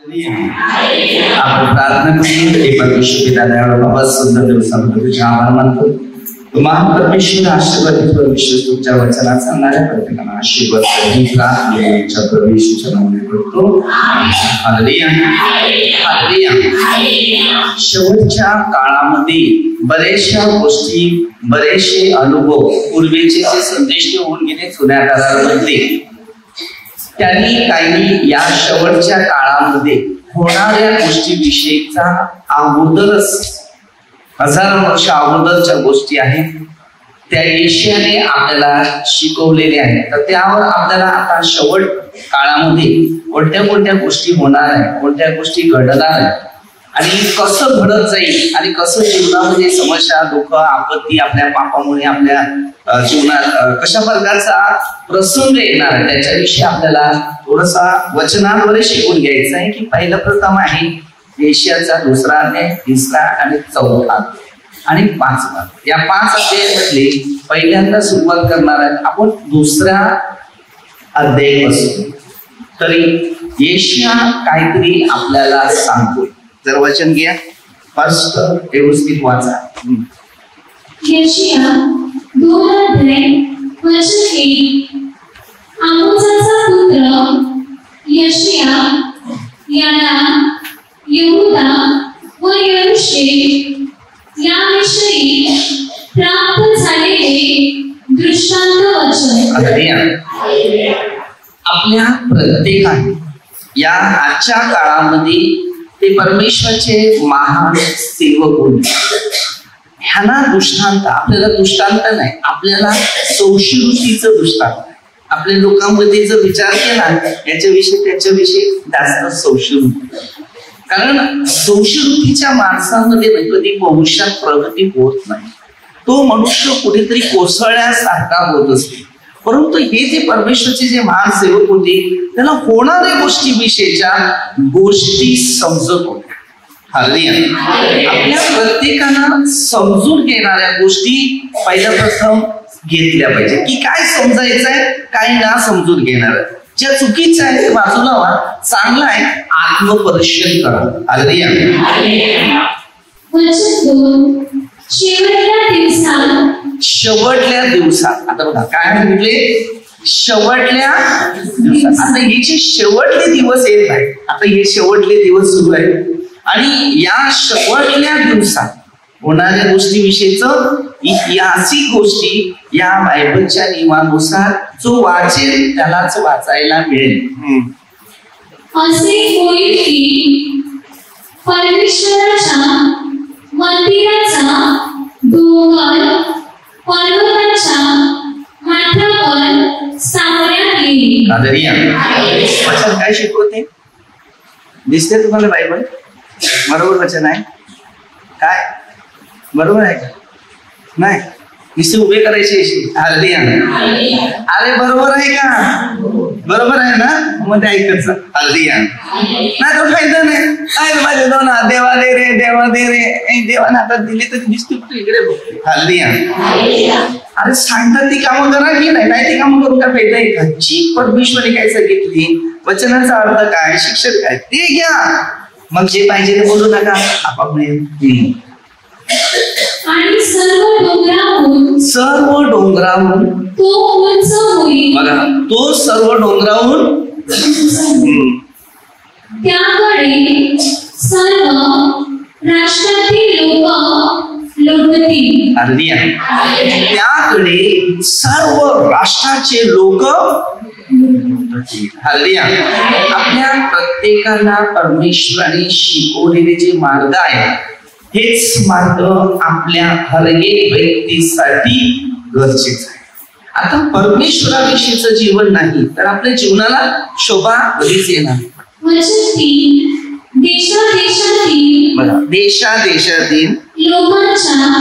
आपण प्रार्थना करू. हे परमेश्वर पिता दयाळू बाबा, सुंदर दिवसामध्ये तुझे आभार मानतो. महान परमेश्वर, आशीर्वादित परमेश्वर, तुमच्या वचनात सांगणाऱ्या प्रत्येकाला आशीर्वाद प्रभूच्या नावाने करतो. Hallelujah, hallelujah. शेवटच्या काळामध्ये बरेचशा गोष्टी, बरेचसे अनुभव, पूर्वीचे जे संदेश होऊन गेले जुन्या काळामध्ये, त्यांनी काही या शेवटच्या काळामध्ये होणाऱ्या गोष्टीविषयीचा अगोदरच हजारो वर्ष अगोदरच्या गोष्टी आहेत त्या यशाने आपल्याला शिकवलेल्या आहेत. तर त्यावर आपल्याला आता शेवट काळामध्ये कोणत्या कोणत्या गोष्टी होणार आहेत, कोणत्या गोष्टी घडणार आहेत आणि कसं घडत जाईल आणि कसं जीवनामध्ये समस्या, दुःख, आपत्ती आपल्या पापामुळे आपल्या जीवनात कशा प्रकारचा प्रसंग येणार आहे त्याच्याविषयी आपल्याला थोडासा वचनाद्वारे शिकून घ्यायचं आहे. की पहिलं प्रथम आहे यशाचा दुसरा अध्याय, तिसरा आणि चौथा आणि पाचवा. या 5 अध्यायामधले पहिल्यांदा सुरुवात करणार आहे आपण दुसऱ्या अध्यायापासून. तरी यशा काहीतरी आपल्याला सांगतोय. जर वचन घ्या, फर्स्ट व्यवस्थित वाचा. यशया 2 अध्याय वचन 1. आमोसाचा पुत्र यशया याला यहूदा व यरूशलेम याविषयी प्राप्त झालेले दृष्टांत वचन. आपल्या प्रत्येकाने या आजच्या काळामध्ये ते परमेश्वराचे महान सेवक होते. ह्यांना दृष्टांत, आपल्याला दृष्टांत नाही, आपल्याला संस्कृतीचं दृष्टांत. आपल्या लोकांमध्ये जर विचार केला याच्याविषयी त्याच्याविषयी जास्त संस्कृती, कारण संस्कृतीच्या माणसामध्ये कधी भविष्यात प्रगती होत नाही. तो मनुष्य कुठेतरी कोसळण्यासारखा होत असते. परंतु हे जे परमेश्वरचे जे महान सेवक होते त्याला होणाऱ्या गोष्टीविषयीच्या गोष्टी समजत होत्या. आपल्या प्रत्येकानं समजून घेणाऱ्या गोष्टी पहिल्या प्रथम घेतल्या पाहिजे. की काय समजायचंय, काय ना समजून घेणार. ज्या चुकीचं आहे ते बाजूला व्हा, चांगलं आहे आत्मपरीक्षण करा. शेवटल्या दिवसात आता बघा काय म्हटले, शेवटल्या दिवसात. आता हे जे शेवटले दिवस येत आहे, आता हे शेवटले दिवस सुरू आहे आणि या शेवटल्या दिवसात होणाऱ्या गोष्टीविषयीचं ऐतिहासिक गोष्टी या बायबलच्या नियमानुसार जो वाचेल त्यालाच वाचायला मिळेल. असे होईल की परमेश्वराच्या मंदिराचा डोंगर पर्वताच्या माथ्यावर सावरण्यात येईल. वचन काय शिकवते दिसते तुम्हाला? बायबल बरोबर वचन आहे काय? बरोबर आहे का? नाही नुसते उभे करायचे. अरे बरोबर आहे का? बरोबर आहे ना? मग ऐकत नाही तर फायदा नाही. अरे माझे दोन देवा दे रे, देवा दे रे, देवाने हातात दिले तर दिसते इकडे बघते. अरे सांगतात ती कामं करा की नाही ती कामं करून काय फायदा आहे का? जी परमेश्वरी काय सांगितली, वचनाचा अर्थ काय, शिक्षण काय ते घ्या. मग जे पाहिजे ते बोलू नका आपापले. आणि सर्व डोंगरावरून तो उंच होईल. बघा, तो सर्व डोंगरावरून त्याकडे सर्व राष्ट्रातील लोक लोटतील. त्याकडे सर्व राष्ट्राचे लोक. आपल्या प्रत्येकाला परमेश्वराने शिकवलेले जे मार्ग आहे हेच मार्ग आपल्या हर एक व्यक्तीसाठी गरजेचं आहे. आता परमेश्वराविषयीचं जीवन नाही तर आपल्या जीवनाला शोभा कधीच येणार. देशादेशातील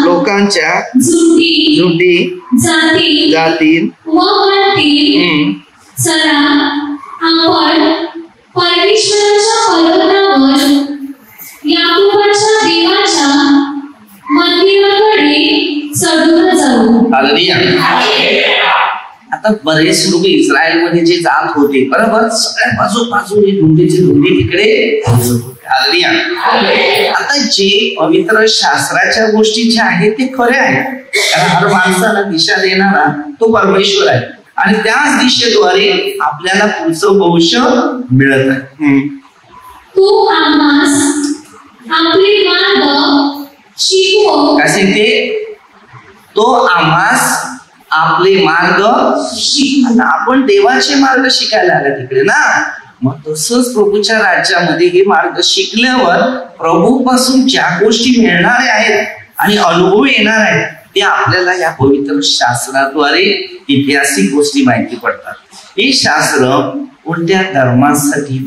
लोकांच्या जुटी जातील चला आपण परमेश्वराच्या पर्वतावर याकोबाच्या देवाच्या मंदिराकडे चढून जाऊ. आता बरेच लोक इस्रायलमध्ये जे जात होते बरोबर, सगळ्या बाजूने धुंदीची धुंदी तिकडे आता जे पवित्र शास्त्राच्या गोष्टी ज्या आहेत ते खरे आहेत, कारण हर माणसाला दिशा देणारा तो परमेश्वर आहे आणि त्याच दिशेद्वारे आपल्याला पुढचं भविष्य मिळत आहे. तू आम्हास आपले मार्ग शिकव, कसे ते तो आम्हास आपले मार्ग शिक. आपण देवाचे मार्ग शिकायला आले तिकडे ना, मग तसंच प्रभूच्या राज्यामध्ये हे मार्ग शिकल्यावर प्रभूपासून ज्या गोष्टी मिळणाऱ्या आहेत आणि अनुभव येणार आहेत ते आपल्याला या पवित्र शास्त्राद्वारे ऐतिहासिक गोष्टी माहिती पडतात. हे शास्त्र कोणत्या धर्मासाठी,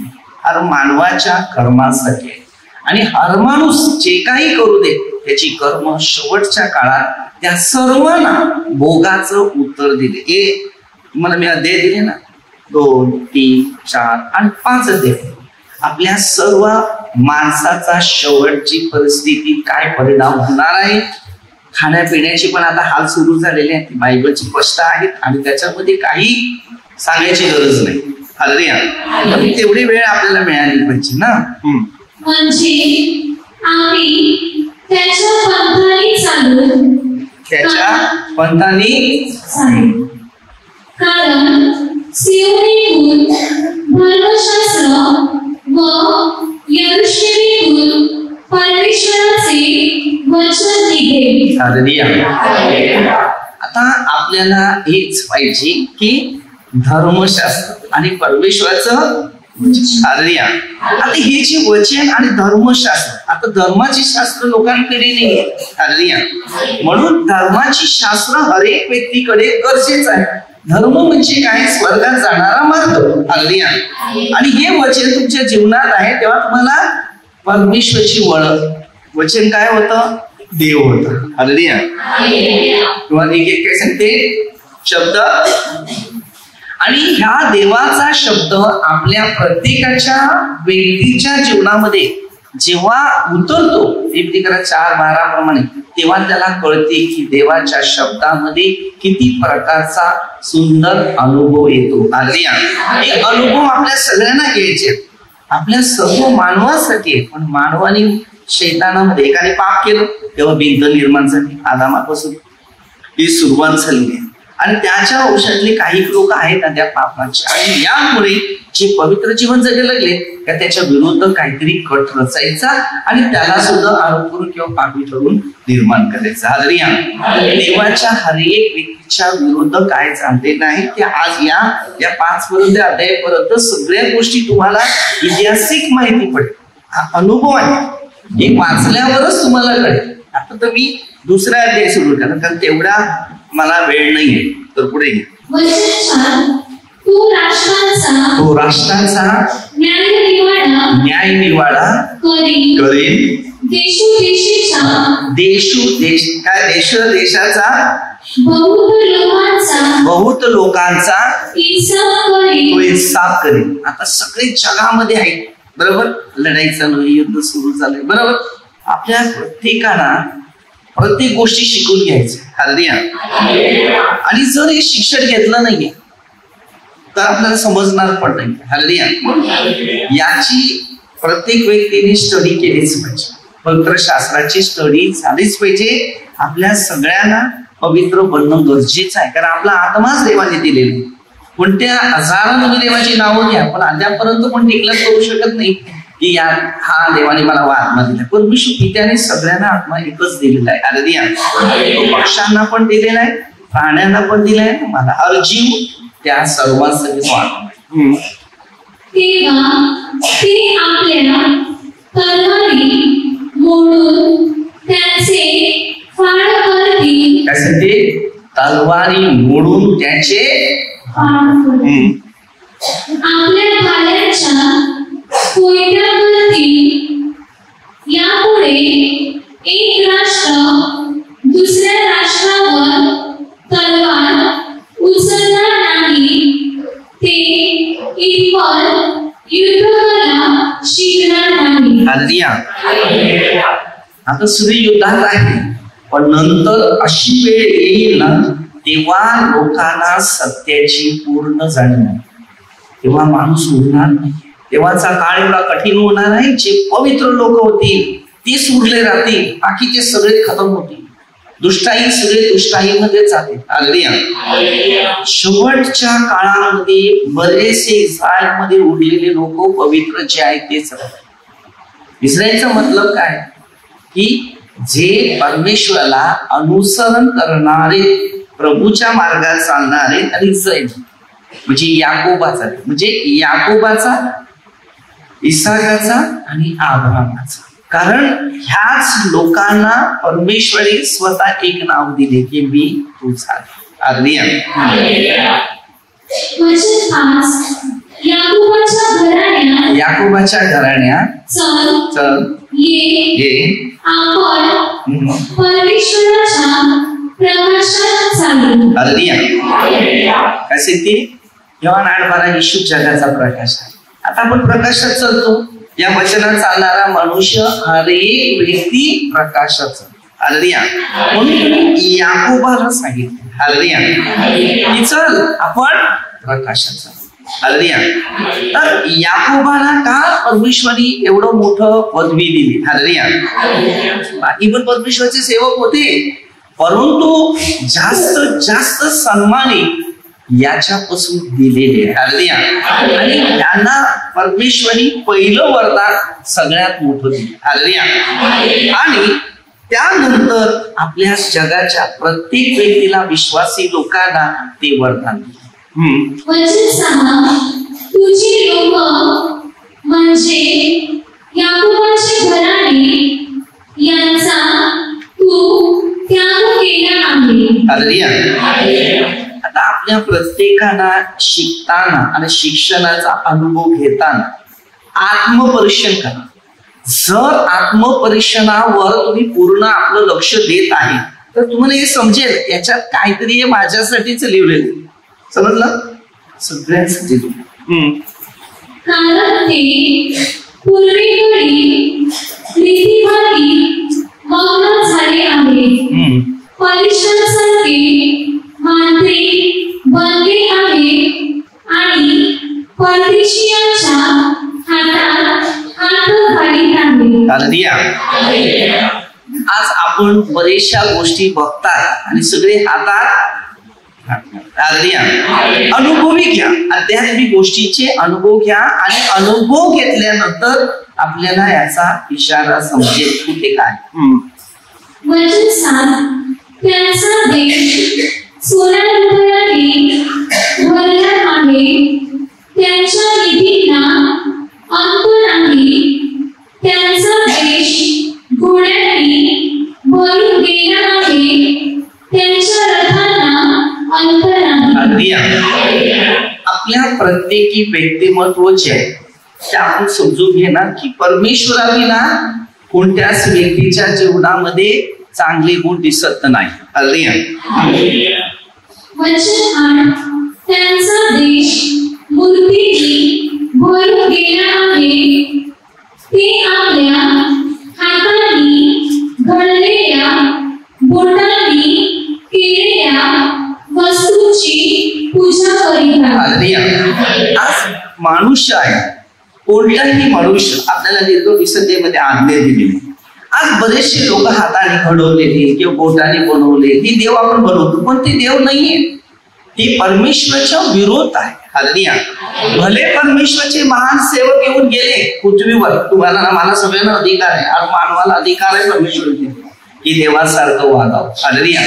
हर मानवाच्या कर्मासाठी आहे आणि हर माणूस जे काही करू दे त्याची कर्म शेवटच्या काळात त्या सर्वांना भोगाचं उत्तर दिले. हे मला मी अध्याय दिले ना, 2, 3, 4 आणि 5 अध्याय. आपल्या सर्व माणसाचा शेवटची परिस्थिती काय परिणाम होणार आहे, खाण्यापिण्याची पण आता हाल सुरू झालेले आहेत, बायबलची स्पष्ट आहेत आणि त्याच्यामध्ये काही सांगायची गरज नाही. हालेलुया. तेवढी वेळ आपल्याला मिळाली पाहिजे ना, म्हणजे आम्ही त्याच्या पंथाने चालू, त्याच्या पंथाने चालू. कारण सियोनीहून धर्मशास्त्र व यरूशलेमहून परमेश्वराचे वचन निघेल. हालेलुया. आता आपल्याला हेच पाहिजे की धर्मशास्त्र आणि परमेश्वराचं हालेलुया. आता हे जे वचन आणि धर्मशास्त्र, आता धर्माचे शास्त्र लोकांकडे नाही हालेलुया, म्हणून धर्माची शास्त्र हर एक व्यक्तीकडे गरजेचं आहे. धर्म म्हणजे काय, स्वर्गात जाणारा मार्ग हालेलुया. आणि हे वचन तुमच्या जीवनात आहे तेव्हा तुम्हाला परमेश्वराची ओळख. वचन काय होतं, देव होता हालेलुया. किंवा एक काय सांगते शब्द, आणि ह्या देवाचा शब्द आपल्या प्रत्येकाच्या व्यक्तीच्या जीवनामध्ये जेव्हा उतरतो 4:12 प्रमाणे, तेव्हा त्याला कळते की देवाच्या शब्दामध्ये किती प्रकारचा सुंदर अनुभव येतो. हे अनुभव आपल्या सगळ्यांना घ्यायचे, आपल्या सर्व मानवासाठी आहे. पण मानवाने शैतानामध्ये एकाने पाप केलं तेव्हा भिंत निर्माण झाली, आदामापासून ही सुरुवात झाली आणि त्याच्या वंशातले काही लोक आहेत ना त्या पापाचे, आणि यामुळे जे पवित्र जीवन जगायला लागले का त्याच्या विरुद्ध काहीतरी कट रचायचा आणि त्याला सुद्धा आरोपपूर्ण किंवा पापी ठरवून निर्माण करायचा. हालेलुया. देवाच्या हर एक व्यक्तीच्या विरुद्ध काय चालले नाही ते आज या 5 पर्यंत अध्यायापर्यंत सगळ्या गोष्टी तुम्हाला ऐतिहासिक माहिती पडेल. हा अनुभव आहे, हे वाचल्यावरच तुम्हाला कळेल. आता तर मी दुसरा अध्याय सुरू करा कारण तेवढा मला वेळ नाहीये, तर पुढे तो राष्ट्रांचा न्याय निवाडा करेल, देशाचा बहुत लोकांचा इंसाफ करेल. आता सगळे जगामध्ये आहेत बरोबर, लढाई चालू आहे, युद्ध सुरू झालंय बरोबर. आपल्या प्रत्येकाला प्रत्येक गोष्टी शिकून घ्यायचं हालेलुया. आणि जर हे शिक्षण घेतलं नाहीये तर आपल्याला समजणार पण नाही हालेलुया. याची प्रत्येक व्यक्तीने स्टडी केलीच पाहिजे, पवित्र शास्त्राची स्टडी झालीच पाहिजे. आपल्या सगळ्यांना पवित्र बनणं गरजेचं आहे, कारण आपला आत्माच देवाने दिलेला. कोणत्या हजारांमध्ये देवाची नावं घ्या पण अद्यापर्यंत पण डिक्लेअर करू शकत नाही की या हा देवाने मला आत्मा दिला. परमेश्वर पित्याने सगळ्यांना आत्मा एकच दिलेला आहे हालेलुया. पक्ष्यांना पण दिलेला आहे, प्राण्यांना पण दिलाय, मला हर जीव त्या सर्वांसाठी तो आत्मा. तेव्हा ते आपल्या तलवारी मोडून त्याचे फाड करतील. त्यासाठी तलवारी मोडून त्याचे आपल्या भाल्यांच्या कोयत्यावरती. यापुढे एक राष्ट्र दुसऱ्या राष्ट्रावर तलवार उचलणार नाही, ते इतर युद्धाला शिकणार नाही हालेलुया. आता सगळे युद्धात आहे पण नंतर अशी वेळ येईल ना तेव्हा लोकांना सत्याची पूर्ण जाणीव, तेव्हा माणूस उरणार नाही. तेव्हाचा काळ एवढा कठीण होणार आहे, जे पवित्र लोक होतील तेच उरले राहतील, बाकीचे सगळे खतम होतील. दुष्टाई सगळे दुष्टाईमध्ये जातील. हालेलुया. शेवटच्या काळामध्ये बरेचसे इस्रायलमध्ये उरलेले लोक पवित्र जे आहेत तेच राहतात. इस्रायलचा मतलब काय की जे परमेश्वराला अनुसरण करणारे, प्रभूच्या मार्गात चालणारे, आणि इस्रायल म्हणजे याकोबाचा, म्हणजे याकोबाचा, इसाकाचा आणि अब्राहमाचा. कारण ह्याच लोकांना परमेश्वरी स्वतः एक नाव दिले की मी तुझा. याकोबाच्या घराण्यात चल ये आपण परमेश्वराच्या प्रकाशात चालू. काय सांगते योहान 8:12 येशू जगाचा प्रकाश आहे. आता आपण प्रकाशात चालतो. या वचनात चालणारा मनुष्य हर एक व्यक्ती प्रकाशाचा. हालेलुया. म्हणून याकोबाला सांगितलं हालेलुया की चल आपण प्रकाशाचा. हालेलुया. तर याकोबाला का परमेश्वरी एवढं मोठं पदवी दिली? हालेलुया. बाकी पण परमेश्वराचे सेवक होते, परंतु जास्त जास्त सन्मानित याच्यापासून दिलेले. हालेलुया. आणि त्यांना परमेश्वरी पहिलं वरदान सगळ्यात मोठं दिलं. हालेलुया. आणि त्यानंतर आपल्या जगाच्या प्रत्येक व्यक्तीला, विश्वासी लोकांना ते वरदान दिलं. तुझी लोक म्हणजे याकोबाचे घराणे यांचा तू त्याग केला आहे. हालेलुया. आता आपल्या प्रत्येकाला शिकताना आणि शिक्षणाचा अनुभव घेताना आत्मपरीक्षण करा. जर आत्मपरीक्षणावर तुम्ही पूर्ण आपलं लक्ष देत आहे तर तुम्हाला हे समजेल याच्यात काहीतरी माझ्यासाठीच लिहिलेलं. समजलं? सगळ्यांसाठी. कारण ते पूर्वीकडे रीतीभाती मग्न झाले आहे, परीक्षांसारखे मांत्रिक बनले आहे आणि परदेशीयांच्या हातात हात घालीत आहे. हालेलुया. आज आपण बरेचशा गोष्टी बघतात आणि सगळे हातात. हालेलुया. अनुभवी घ्या, आध्यात्मिक गोष्टीचे अनुभव घ्या आणि अनुभव घेतल्यानंतर आपल्याला याचा इशारा समजेल कुठे काय. वचन 7 त्यांचा देश सोन्याने भरला आहे, त्यांच्या निधींना अंत नाही, त्यांचा देश घोड्यांनी भरून गेला आहे, त्यांच्या रथांना अंत नाही. आपल्या प्रत्येकी व्यक्तिमत्वाचे आहे ते आपण समजून घेणार की परमेश्वराविना कोणत्याच व्यक्तीच्या जीवनामध्ये चांगले गुण दिसत नाही. हालेलुया. वचन 8 त्यांचा देश मूर्तींनी भरून गेला आहे, ते आपल्या हातांनी घडलेल्या बोटांनी केलेल्या वस्तूंची पूजा करीतात. हालेलुया. आज मनुष्य आहे, कोणताही मनुष्य आपल्याला निर्गुणतेमध्ये आज्ञा दिलेली. आज बरेचसे लोक हाताने घडवलेले किंवा बोटाने बनवले ही देव आपण बनवतो, पण ते देव नाहीये, ती परमेश्वराच्या विरोध आहे. हालेलुया. भले परमेश्वराचे महान सेवक येऊन गेले पृथ्वीवर, तुम्हाला मला सगळ्यांना अधिकार आहे आणि मानवाला अधिकार आहे परमेश्वर की देवासारखं वागावं. हालेलुया.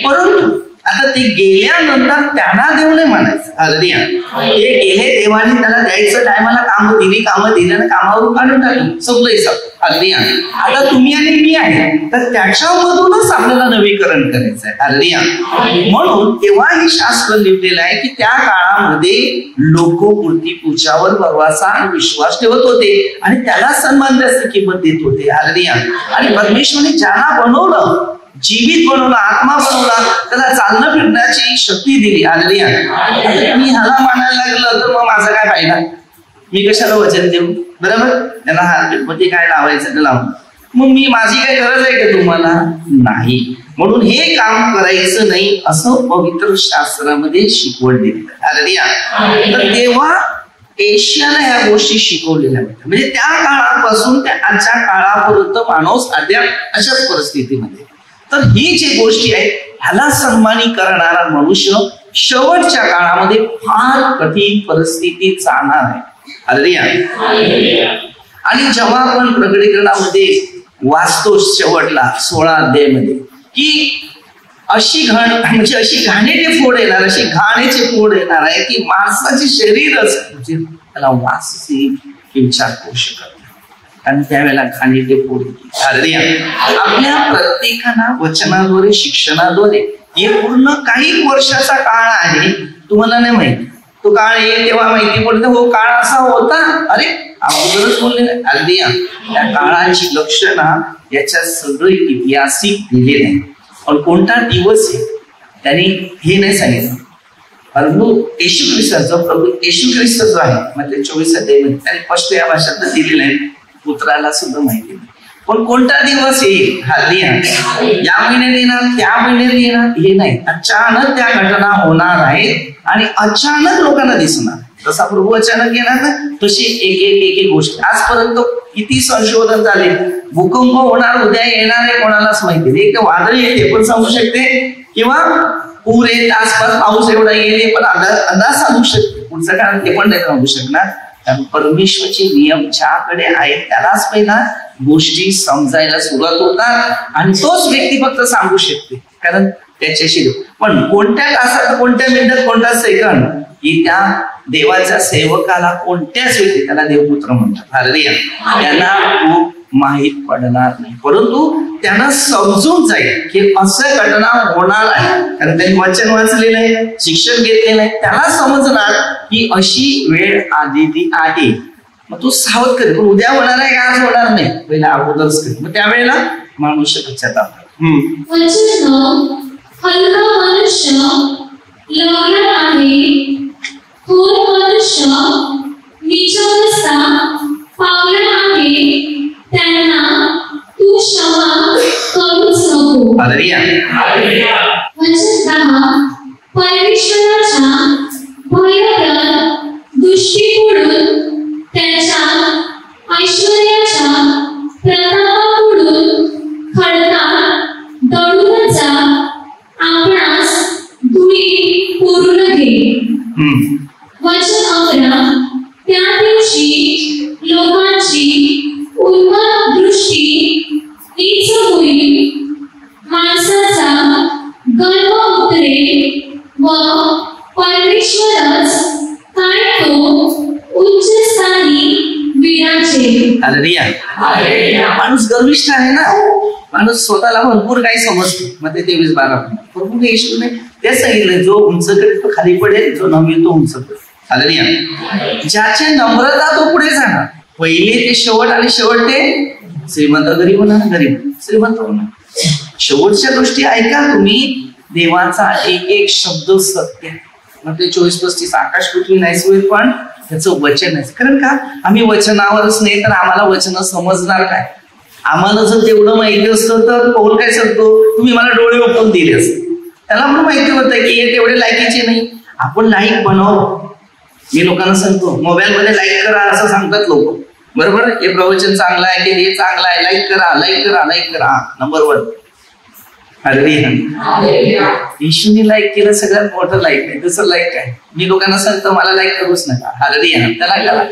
परंतु आता ते गेल्यानंतर त्यांना देव नाही म्हणायचं. हालेलुया. ते गेले, देवाने त्याला द्यायचं टायमाला कामं दिली आणि कामावरून काढून टाकली, सगळं हिसाब. हालेलुया. आता तुम्ही आणि मी आहे तर त्याच्यामधूनच आपल्याला नवीकरण करायचं आहे. हालेलुया. म्हणून तेव्हा हे शास्त्र लिहिलेलं आहे की त्या काळामध्ये लोक मूर्ती पूजावर भरवसा आणि विश्वास ठेवत होते आणि त्याला सन्मान जास्त किंमत देत होते. हालेलुया. आणि परमेश्वराने ज्यांना बनवलं, जीवित बनवला, आत्मा बनवला, त्याला चालणं फिरण्याची शक्ती दिली. हालेलुया. मी ह्याला मानायला लागलं तर मग माझा काय फायदा? मी कशाला वचन देऊ? बरोबर. त्यांना मध्ये काय लावायचं ते लावून मग माझी काय गरज आहे का तुम्हाला? नाही. म्हणून हे काम करायचं नाही असं पवित्र शास्त्रामध्ये शिकवण दिली. तर तेव्हा एशियाला ह्या गोष्टी शिकवलेल्या होत्या. म्हणजे त्या काळापासून त्या आजच्या काळापर्यंत माणूस अद्याप अशाच परिस्थितीमध्ये. तर ही जी गोष्टी आहे ह्याला सन्मानी करणारा मनुष्य शेवटच्या काळामध्ये फार कठीण परिस्थितीत जाणार आहे. आणि जेव्हा आपण प्रकटीकरणामध्ये वाचतो शेवटला 16 अध्यायामध्ये की अशी म्हणजे अशी घाणेचे फोड येणार, अशी घाणेचे फोड येणार आहे की माणसाचे शरीरच म्हणजे त्याला वास विचार करू शकत नाही. कारण त्यावेळेला घाणेचे फोड आपल्या प्रत्येकाला वचनाद्वारे शिक्षणाद्वारे हे पूर्ण काही वर्षाचा काळ आहे. तुम्हाला नाही माहिती तो काळ येईल तेव्हा माहिती पडतं हो काळ असा होता. अरे अगोदरच बोलले अगदी त्या काळाची लक्षणं याच्यात सगळे ऐतिहासिक दिलेले आहे. पण कोणता दिवस आहे त्यांनी हे नाही सांगितलं. परंतु येशू ख्रिस्ताचा प्रभू येशू ख्रिस्त जो आहे म्हणजे 24 अध्यायामध्ये त्याने स्पष्ट या भाषेत दिलेलं आहे. पुत्राला सुद्धा माहिती नाही. पण कोणता दिवस येईल या महिन्यात येणार त्या महिन्यात येणार हे नाही. अचानक त्या घटना होणार आहेत आणि अचानक लोकांना दिसणार. जसा प्रभू अचानक येणार ना तशी एक गोष्ट. आजपर्यंत किती संशोधन झाले. भूकंप होणार उद्या येणार आहे कोणालाच माहिती नाही. एक वादळ येते पण सांगू शकते किंवा पूर येत आसपास पाऊस एवढा येते पण अंदाज सांगू शकते. पुढचं कारण ते पण नाही सांगू शकणार. कारण परमेश्वरचे नियम ज्याकडे आहेत त्यालाच पहिला गोष्टी समजायला सुरुवात होतात आणि तोच व्यक्ती फक्त सांगू शकते कारण त्याच्याशी. पण कोणत्या तासात कोणत्या मिनिटात कोणता सेकंद ही त्या देवाच्या सेवकाला कोणत्याच व्यक्ती त्याला देवपुत्र म्हणतात. त्यांना खूप माहीत पडणार नाही. परंतु त्यांना समजून जाईल की असं घटना होणार आहे कारण त्यांनी वचन वाचलेलं आहे शिक्षण घेतलेलं आहे. त्याला समजणार की अशी वेळ आलेली आहे. मग तू सावध कर. पण उद्या होणार आहे का आज होणार नाही पहिला अगोदरच कर. मग त्यावेळेला मनुष्य पश्चाताप हलका मनुष्य लवकर आहे थोर मनुष्य निचवस्ता पावला आहे त्यांना तू क्षमा करूच नको. परमेश्वराच्या भयप्रद दृष्टीकडून त्याच्या ऐश्वर्याच्या प्रतापाकडून खडका दळून जा आपणास धुळी पूर्ण घे. वचन 11 त्या दिवशी लोकांची उन्मत्त दृष्टी नीच होईल माणसाचा गर्व उतरेल व परमेश्वरच काय तो उच्च स्थानी विराजेल. माणूस गर्विष्ठ आहे ना. माणूस स्वतःला भरपूर काही समजतो. मग ते 23:12 भरपूर येशूने ते सांगितलं जो उंच करेल तो खाली पडेल जो नम्र तो उंच पडेल. ज्याचे नम्रता तो पुढे जाणार. पहिले ते शेवट आणि शेवट ते श्रीमंत गरीब होणार गरीब श्रीमंत होणार. शेवटच्या गोष्टी ऐका तुम्ही. देवाचा एक एक शब्द सत्य. मग ते 24-35 आकाश पृथ्वी नाहीच होईल पण त्याचं वचन आहे. कारण का आम्ही वचनावरच नाही तर आम्हाला वचन समजणार काय. आम्हाला जर तेवढं माहिती असतं तर पौल काय सांगतो तुम्ही मला डोळे ओपन दिले असते. त्याला पण माहिती होतं की हे तेवढे लायकीचे नाही. आपण लाईक बनव. मी लोकांना सांगतो मोबाईल मध्ये लाईक करा असं सांगतात लोक. बरोबर हे प्रवचन चांगलं आहे की हे चांगलं आहे लाईक करा लाईक करा लाईक करा. नंबर 1 येशूने लाईक केलं सगळ्यात मोठं लाईक आहे. दुसरं लाईक काय. मी लोकांना सांगतो मला लाईक करूच नका. त्याला करा.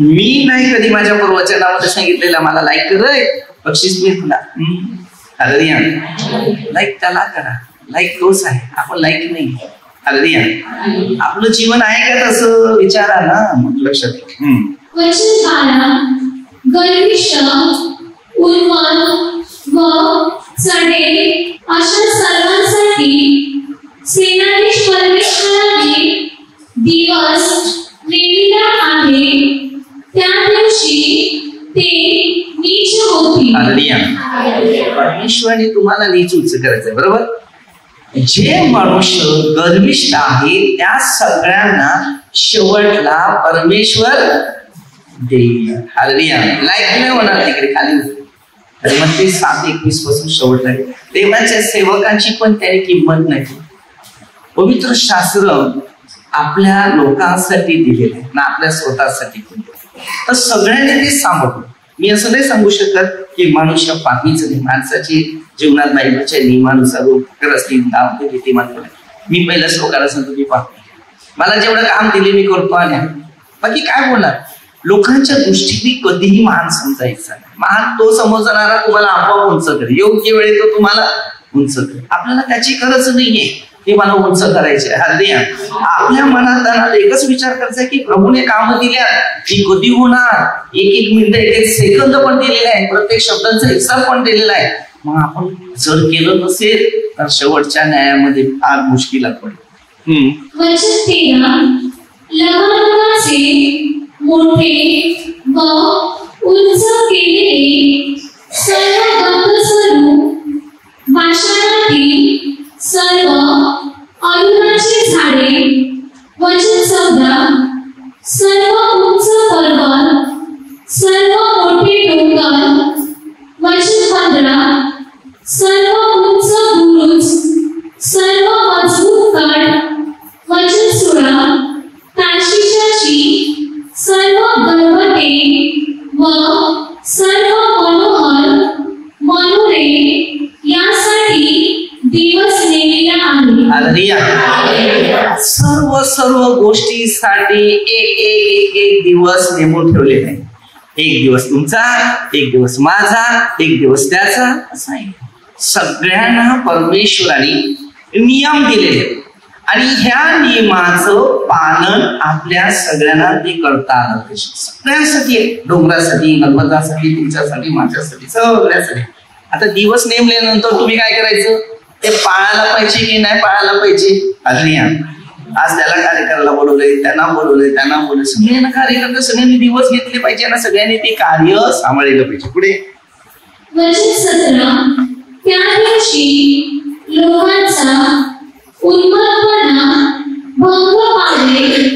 मी नाही कधी माझ्या प्रवचनामध्ये सांगितलेलं मला लाईक कर बक्षीस मी तुला. लाईक त्याला करा. लाईक तोच आहे आपण लाईक नाही. आपलं जीवन आहे का तसं विचारा ना. मग लक्षात गर्विष्ठ उन्मत्त व चढे अशा सर्वांसाठी सेनाधीश परमेश्वराने दिवस नेमिला आहे. त्या दिवशी ते नीच होतील. परमेश्वराने तुम्हाला नीच उच्च करायचंय. बरोबर. जे मनुष्य गर्विष्ठ आहे त्या सगळ्यांना शेवटला परमेश्वर देईल. हालेलुया. लाईट नाही होणार तिकडे खाली. आणि मग ते 7:21 पासून शेवट आहे. देवाच्या सेवकांची पण त्याने किंमत नाही. पवित्र शास्त्र आपल्या लोकांसाठी दिलेलं आहे ना, आपल्या स्वतःसाठी पण. तर सगळ्यांनी ते सांभाळतो. मी असं नाही सांगू शकत की मनुष्य पापीच नाही. माणसाची जीवनात बायबलच्या नियमानुसार असतील दावते भीती मानतो. मी पहिल्या श्लोकाला सांगतो की पापी, मला जेवढं काम दिले मी करतो आणि बाकी काय बोलणार. लोकांच्या दृष्टीने कधीही महान समजायचा नाही. महान तो समजणारा तुम्हाला आपोआप उंच करेल. योग्य वेळेत तो तुम्हाला उंच करेल. आपल्याला त्याची गरज नाहीये हे मला उंच करायचे. हालेलुया. आपल्या मनात एकच विचार करायचा की प्रभूने काम दिल्या ती कधी होणार. एक मिनिट एक सेकंद पण दिलेला आहे. प्रत्येक शब्दांचा हिसाब पण दिलेला आहे. मग आपण जर केलं नसेल तर शेवटच्या न्यायामध्ये फार मुश्किलात पडेल. वचन 13 लहानाचे मोठे व उंच केलेले सर्व गंधस्वरूप भाषणातील सर्व अरुणाची झाडे. वचन 14 सर्व उंच पर्वत सर्व मोठे डोंगर. वचन 15 सर्व उंच बुरुज सर्व मजबूत गड. वचन 16 तार्शिशाची सर्व गर्भते व सर्व मनोहर मनोरे यासाठी दिवस नेमिला आहे. हालेलुया. सर्व गोष्टीसाठी एक दिवस नेमून ठेवलेला आहे. एक दिवस तुमचा, एक दिवस माझा, एक दिवस त्याचा, असं आहे. सगळ्यांना परमेश्वराने नियम दिलेले आणि ह्या नियमाचं पालन आपल्या सगळ्यांना ते करता आलं पाहिजे. सगळ्यांसाठी, डोंगरासाठी, नर्मदासाठी, तुमच्यासाठी, माझ्यासाठी, सगळ्यासाठी. आता दिवस नेमल्यानंतर तुम्ही काय करायचं, ते पाळायला पाहिजे की नाही पाळायला पाहिजे. हालेलुया. आज त्याला कार्य करायला बोलवलंय, त्यांना बोलवलंय, सगळ्यांना कार्य करता सगळ्यांनी दिवस घेतले पाहिजे आणि सगळ्यांनी ते कार्य सांभाळलं पाहिजे. पुढे वचन 17 त्या दिवशी लोकांचा उन्मत्तपणा भंग पावले,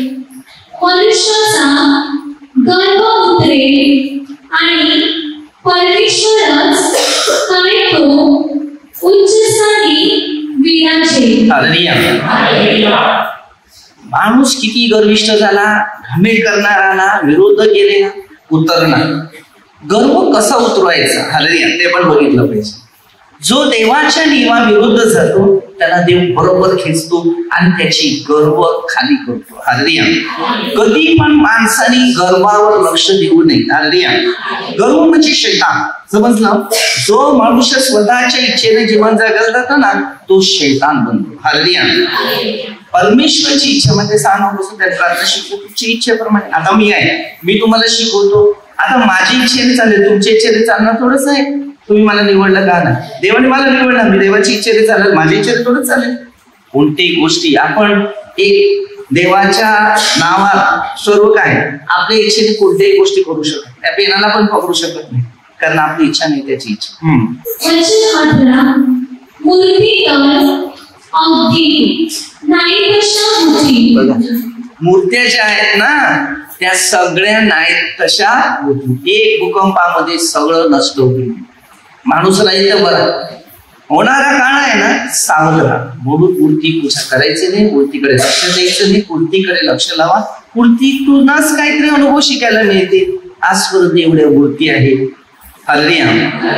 मनुष्याचा गर्भ उतरेल आणि परमेश्वरच काय तो उच्च स्थानी विराजेल. हालेलुया. माणूस किती गर्विष्ठ झाला, घमेंड करणारा, विरोध केलेला, उतरणार. गर्व कसा उतरवायचा, हालेलुया, ते पण बघितलं पाहिजे. जो देवाच्या नियमाविरुद्ध जातो त्याला देव बरोबर खेचतो आणि त्याची गर्व खाली करतो. हालेलुया. कधी पण माणसाने गर्वावर लक्ष देऊ नये. हालेलुया. गर्व म्हणजे शैतान, समजलं. जो मनुष्य स्वतःच्या इच्छेने जीवन जगत जातो ना तो शैतान बनतो. हालेलुया. परमेश्वराची इच्छा म्हणजे सांगापासून त्या प्रार्थना शिकतो तुमची इच्छेप्रमाणे. आता मी आहे, मी तुम्हाला शिकवतो. आता माझी इच्छेने चालेल, तुमच्या इच्छेने चालणार थोडंच आहे. तुम्ही मला निवडलं का नाही, देवाने मला निवडलं, मी देवाची इच्छेने चालेल, माझ्या इच्छेने थोडंच चालेल. कोणत्याही गोष्टी आपण एक देवाच्या नावात सर्व काय आपल्या इच्छेने कोणत्याही गोष्टी करू शकत, त्या पेनाला पण पकडू शकत नाही, कारण आपली इच्छा नाही त्याची इच्छा. मूर्त्या ज्या आहेत ना त्या सगळ्या नाहीत तशा होती. एक भूकंपामध्ये सगळं नष्ट होईल. माणूस राहील तर बरा. होणारा काळ आहे ना सावध राहा. म्हणून मूर्ती पूजा करायची नाही, मूर्तीकडे लक्ष द्यायचं नाही, मूर्तीकडे लक्ष लावा. मूर्तीतूनच काहीतरी अनुभव शिकायला मिळते. आजपर्यंत एवढ्या मूर्ती आहेत. हालेलुया.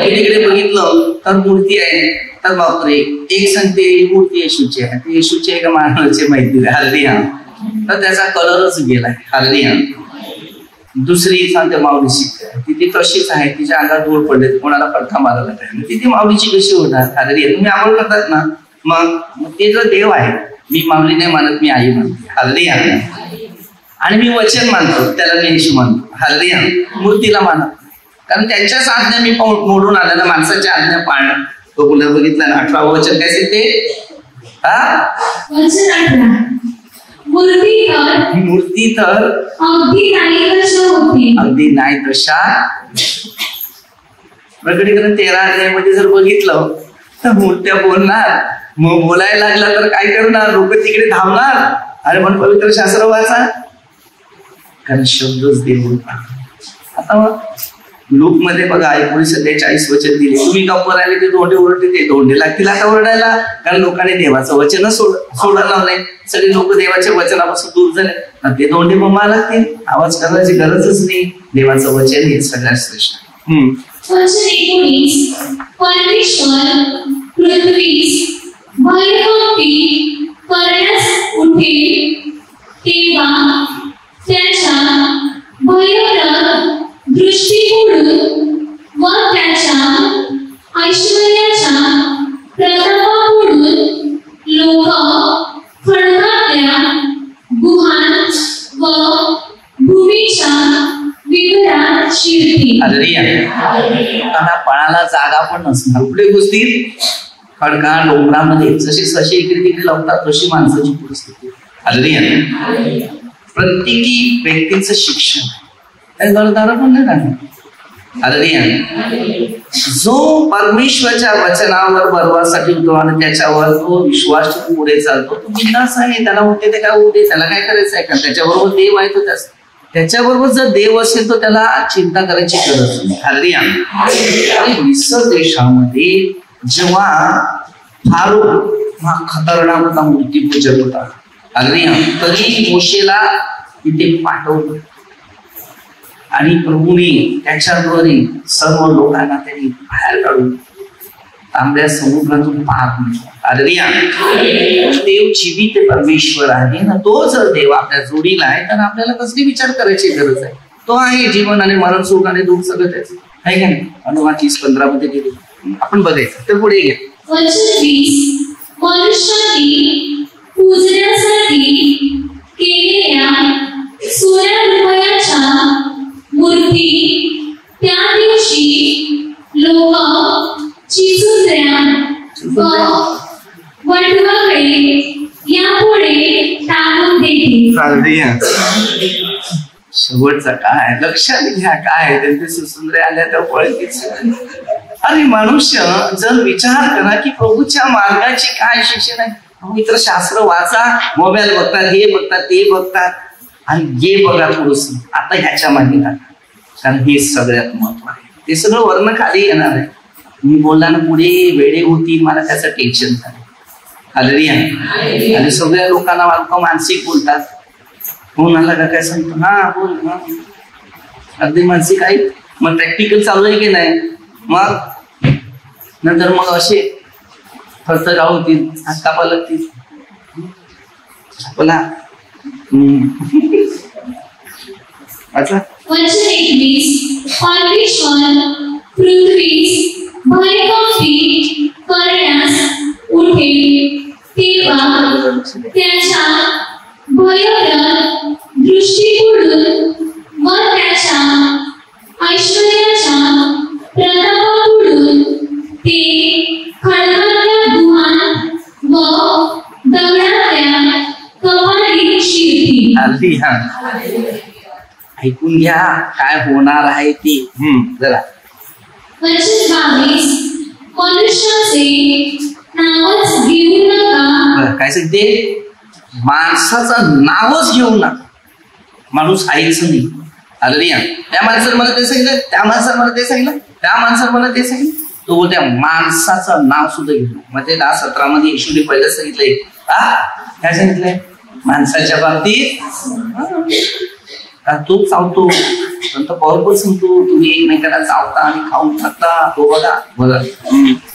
तिकडे बघितलं तर मूर्ती आहे तर बापरे, एक सांगते मूर्ती येशूची आहे, ती येशूची आहे का मानवाची माहिती नाही. हालेलुया. तर त्याचा कलरच गेलाय. हालेलुया. दुसरी सांगते माऊलीची, ती तशीच आहे, तिच्या अंगात धूळ पडले, कोणाला पडखा मारायला पाहिजे, ती माऊलीची कशी होणार. हालेलुया. तुम्ही आंघोळ करतात ना, मग ते जो देव आहे, मी माऊली नाही मानत, मी आई मानते. हालेलुया. आणि मी वचन मानतो, त्याला मी येशू मानतो. हालेलुया. मूर्तीला मानत, कारण त्यांच्याच आज्ञा मी मोडून आल्या ना, माणसाच्या आज्ञा पाळणं. तो पुन्हा बघितलं ना 18 वचन काय ते वचन 18 मूर्ती तर अगदी नाही तशा. प्रकटीकरण 13 अध्यायामध्ये जर बघितलं तर मूर्त्या बोलणार, मग बोलायला लागला तर काय करणार, लोक तिकडे धावणार. अरे पण पवित्र शास्त्र वाचा, कारण शब्दच देव, आता लूक मध्ये बघा 19:43 वचन दिले, तुम्ही गप्प राहिले ते धोंडे ओरडते, ते धोंडे लागतील आता ओरडायला, कारण लोकांनी देवाचं वचन सोडायला लावलंय. सगळे लोक देवाच्या वचनापासून दूर झाले, ते धोंडे बोंबा लागतील. आवाज करायची गरजच नाही, देवाचं वचन हे सगळ्यात श्रेष्ठ. वचन 19. परमेश्वर पृथ्वीस भयभक्ती करण्यास उठेल तेव्हा त्याच्या भयंकर दृष्टीकडून व त्याच्या ऐश्वर्याच्या प्रतापाकडून लोक खडकातल्या गुहांत व भूमीच्या विवरात शिरतील. त्यांना पळायला जागा पण नसणार. कुठे घुसतील? खडका डोंगरामध्ये. जसे ससे इकडे तिकडे लावतात तशी माणसाची परिस्थिती. प्रत्येकी व्यक्तीचं शिक्षण गरदार पण नाही राहणार. जो परमेश्वराच्या वचनावर बरोबरसाठी होतो आणि त्याच्यावर तो विश्वास पुढे चालतो, तो बिनधास्त आहे. त्याला होते ते काय होते, त्याला काय करायचं आहे का? त्याच्याबरोबर देव आहे, तो त्याच्याबरोबर जर देव असेल तर त्याला चिंता करायची गरज नाही. आणि मिस्र देशामध्ये जेव्हा फारूक हा खतरनाक होता, मूर्तीपूजक होता, तरी मोशेला तिथे पाठवलं आणि प्रभूने त्याच्याद्वारे सर्व लोकांना त्यांनी बाहेर काढून तांबड्या समुद्रातून पार केलं. देव जीवित परमेश्वर आहे ना, तो जर देव आपल्या जोडीला आहे तर आपल्याला कसली विचार करायची गरज आहे? तो आहे जीवन आणि मरण, सुख आणि दुःख सगळं त्याचं आहे का नाही? अनुवाद 30:15 मध्ये दिले, आपण बघायचं. तर पुढे घ्या. वचन 20. मनुष्याने पूजण्यासाठी केलेल्या ₹16 मूर्ती त्या दिवशी लोक चिचुंद्र्या व वटवाघळे यापुढे टाकून देतील. शेवटचा काय लक्षात घ्या, काय त्यांचे सुसुंदरे आल्या तर पळतीच. आणि मनुष्य जर विचार करा की प्रभूच्या मार्गाची काय शिक्षण आहे. मित्र शास्त्र वाचा, मोबाईल बघतात, हे बघतात, ते बघतात, आणि हे बघा थोडस आता ह्याच्या मागे टाका, कारण हे सगळ्यात महत्व आहे. ते सगळं वर्ण खाली येणार आहे. मी बोलला ना पुढे वेळे होती, मला त्याचं टेन्शन झालं. आणि सगळ्या लोकांना मानसिक बोलतात. कोणाला का काय सांगतो, हा बोल, अगदी मानसिक आहे. मग प्रॅक्टिकल चालू आहे की नाही? मग नंतर मग असे थरथर होतील, हात कापा लागतील. बोला. अच्छा. वचन 21. परमेश्वर पृथ्वीस भयभक्ती करण्यास उठेल तेव्हा त्याच्या भयंकर दृष्टीकडून व त्याच्या ऐश्वर्याच्या प्रतापाकडून ते खडकातल्या गुहांत व दगडातल्या कपारीत शिरतील. ऐकून घ्या काय होणार आहे ते जरा. वचन 22. मनुष्याचे नावच घेऊ नका. काय सांगते? माणसाचं नावच घेऊ नका. माणूस आहेच नाही. त्या माणसाला मला ते सांगितलं, त्या माणसाला मला ते सांगितलं, त्या माणसाला मला ते सांगितलं. तो त्या माणसाचं नाव सुद्धा घेऊ. मग ते 10:17 मध्ये येशूने पहिलं सांगितलंय. काय सांगितलंय? माणसाच्या बाबतीत तू चावतो, पॉवरफुल सांगतो, तुम्ही एकमेकाला चावता आणि खाऊन टाकता. तो बघा बघा,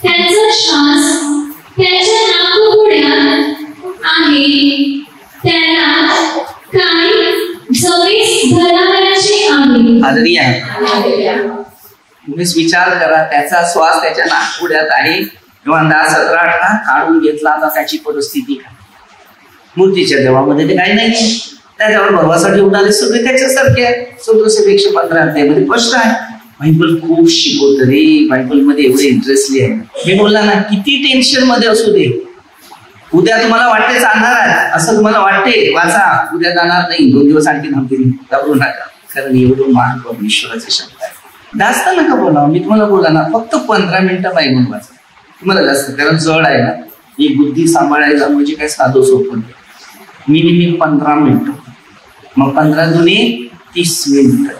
त्याचा श्वास त्याच्या नाकपुड्यात आहे, त्याला काय जमीस धरावयाचे आहे. तुम्हीच विचार करा, त्याचा श्वास त्याच्या नाकपुड्यात आहे. किंवा 10:17-18 काढून घेतला तर त्याची परिस्थिती काय? मूर्तीच्या देवामध्ये ते काही नाही. त्याच्यावर भरवासाठी उडाले सगळे त्याच्यासारखे आहे. 115 अध्यायामध्ये स्पष्ट आहे. बायबल खूप शिकवत रे. बायबल मध्ये एवढे इंटरेस्टली आहे. मी बोलला ना, किती टेन्शन मध्ये असू दे, उद्या तुम्हाला वाटते जाणार आहे असं तुम्हाला वाटते, वाचा, उद्या जाणार नाही, 2 दिवस आणखी थांबतील, घाबरू नका, कारण एवढं महान परमेश्वराचे शब्द आहे. जास्त नका बोला. मी तुम्हाला बोला ना, फक्त 15 मिनिटं बायबल वाचा. तुम्हाला जास्त, कारण जड आहे ना ही बुद्धी सांभाळायला, म्हणजे काय साधं सोपं. मिनिमम 15 मिनिटं, मग 15 दुनी 30 मिनिटं.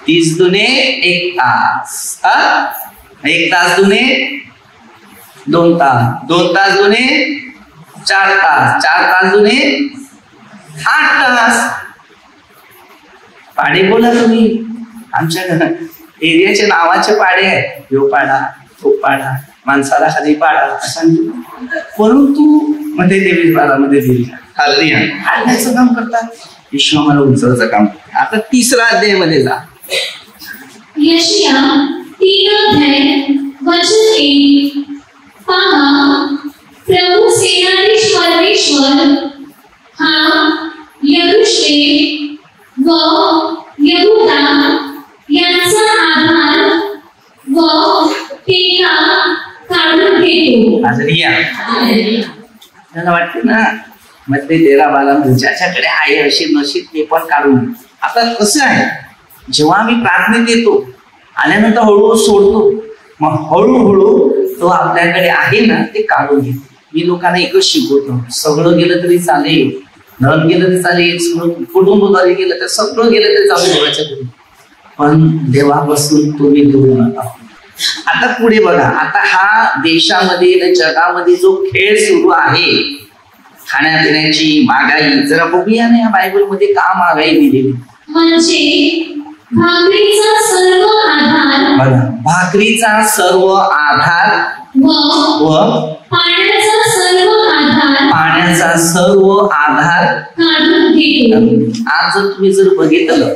30 दुने 1 तास, 1 तास दुने 2 तास, 2 तास दुने 4 तास, 4 तास दुने 8 तास. पाडे बोला तुम्ही. आमच्या एरियाचे नावाचे पाडे आहेत, ह्यो पाडा, तो पाडा, माणसाला खाली पाडा असा. परंतु मध्ये 23-12 दिली हालण्याचं काम करतात. विश्व मला उंचवचं काम. आता 3रा अध्याय मध्ये जा. यशाया 3 अध्याय वचन 1. पहा, प्रभू सेनाधीश परमेश्वर हा यरूशलेम व यहूदा यांचा आधार व टेका काढून घेतो. मला वाटते ना मध्ये 13-12 ज्याच्याकडे आहे अशी नशीब ते पण काढून. आता कसं आहे, जेव्हा आम्ही प्रार्थनेत येतो आल्यानंतर हळूहळू सोडतो, मग हळूहळू तो आपल्याकडे आहे ना ते काढून घेतो. मी लोकांना एकच शिकवतो, सगळं गेलं तरी चालेल, धन गेलं तरी चालेल, कुटुंबद्वारे गेलं तर सगळं गेलं तरी चालेल देवाच्या घरी, पण देवापासून तुम्ही दूर नका. आता पुढे बघा. आता हा देशामध्ये जगामध्ये जो खेळ सुरू आहे, खाण्यापिण्याची महागाई, जरा बघूया ना या बायबल मध्ये का महागाई दिलेली. म्हणजे भाकरीचा सर्व आधार, बघा, भाकरीचा सर्व आधार व पाण्याचा सर्व आधार, पाण्याचा सर्व आधार काढून घेतो. आज जर तुम्ही जर बघितलं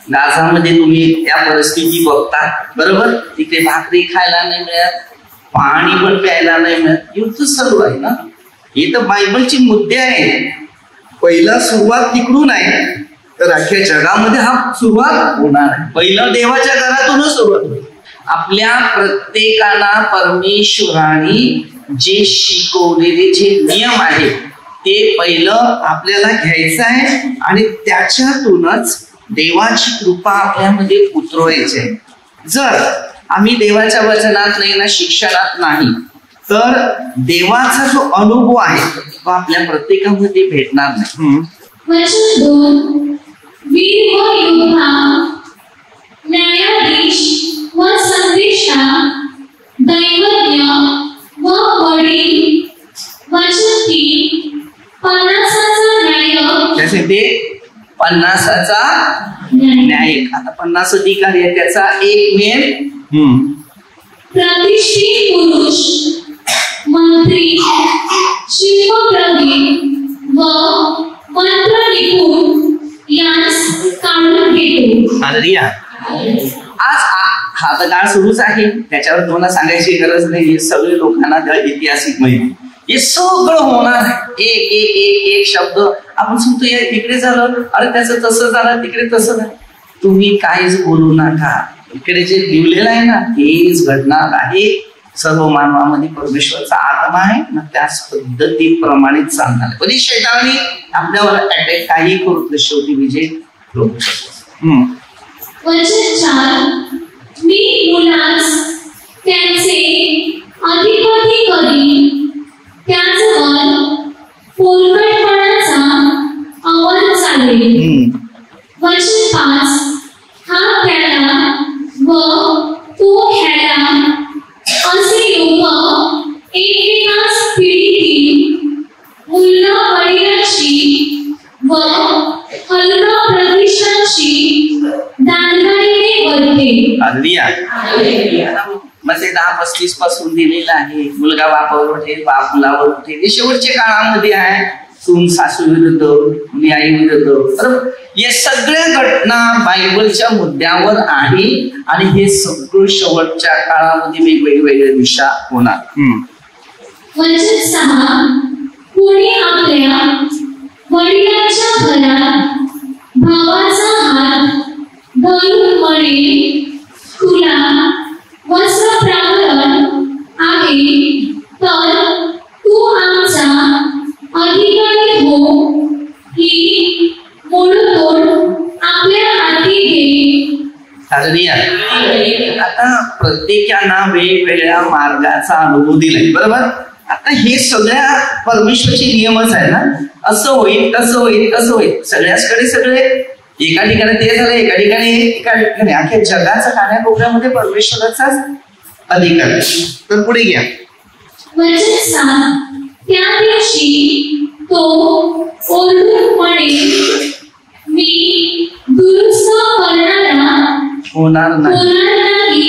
गाझामध्ये तुम्ही त्या परिस्थिती बघता, बरोबर, तिथे भाकरी खायला नाही मिळत, पाणी पण प्यायला नाही मिळत, युद्ध सर्व आहे ना. हे तर बायबलचे मुद्दे आहेत. पहिला सुरुवात तिकडून आहे, तर अख्ख्या जगामध्ये हा सुरुवात होणार आहे. पहिलं देवाच्या घरातूनच सुरुवात होईल. आपल्या प्रत्येकाला परमेश्वराने जे शिकवलेले जे नियम आहेत ते पहिलं आपल्याला घ्यायचं आहे आणि त्याच्यातूनच देवाची कृपा आपल्यामध्ये उतरवायची आहे. जर आम्ही देवाच्या वचनात नाही ना, शिक्षणात नाही, तर देवाचा जो अनुभव आहे तो आपल्या प्रत्येकामध्ये भेटणार नाही. वचन 2. वीर व योद्धा, न्यायाधीश व संदेशा, दैवज्ञ व वडील. वचन 3. 50चा न्यायक, त्याचे ते 50चा न्यायक. आता 50 अधिकारी आहे, त्याचा एकमेव प्रतिष्ठित पुरुष, मंत्री, शिल्पप्रवीण व मंत्र निपुण यांस काढून घेतो. आज हा तर काळ सुरूच आहे, त्याच्यावर तुम्हाला सांगायची गरज नाही. हे सगळे लोकांना ऐतिहासिक माहिती, हे सगळं होणार. एक एक एक एक शब्द आपण सांगतो, तिकडे झालं, अरे त्याचं तसं झालं, तिकडे तसं झालं. तुम्ही काहीच बोलू नका. इकडे जे लिहिलेलं आहे ना तेच घडणार आहे. सर्व मानवामध्ये परमेश्वरचा आत्मा आहे ना, त्याच पद्धतीप्रमाणे चालणार आहे. पण शैतानाने आपल्यावर अटॅक काही करू, शेवटी विजय करू शकतो. वचन 4. मी मुलास त्यांचे अधिपती करीन, त्याचवर पोलकटपणाचा अवल चालेल. वचन 5. हा त्याला व तो ह्याला असे लोक एकमेकास पीडितील. मुल्ला वडिलांशी व हलका प्रतिष्ठांशी दानगाडीने वर्ते. मग ते 10-35 पासून दिलेलं आहे. मुलगा बापावर उठेल, बाप मुलावर उठेल. हे शेवटच्या काळामध्ये आहे. सून सासू विरुद्ध, मुली आई विरुद्ध, बरोबर. या सगळ्या घटना बायबलच्या मुद्द्यावर आहे आणि हे सगळं शेवटच्या काळामध्ये वेगवेगळ्या दिशा होणार. वचन 6. कोणी आपल्या वडिलांच्या घरात भावाचा हात धरून म्हणेल, तुला वस्त्रप्रावरण आहे तर तू आमचा अधिकारी हो, ही मोडतोड आपल्या हाती घे. आता प्रत्येकाला वेगवेगळ्या मार्गाचा अनुभव दिलाय, बरोबर. आता हे सगळ्या परमेश्वरचे नियमच आहे ना. असं होईल, तसं होईल, तसं होईल. सगळ्याचकडे सगळे एका ठिकाणी ते झालं, एका ठिकाणी अख्या जगाचा कानाकोपऱ्यामध्ये परमेश्वराचाच अधिकार आहे. तर पुढे घ्या. वचन 7. त्या दिवशी तो ओरडून म्हणेल, मी दुरुस्त होणार नाही.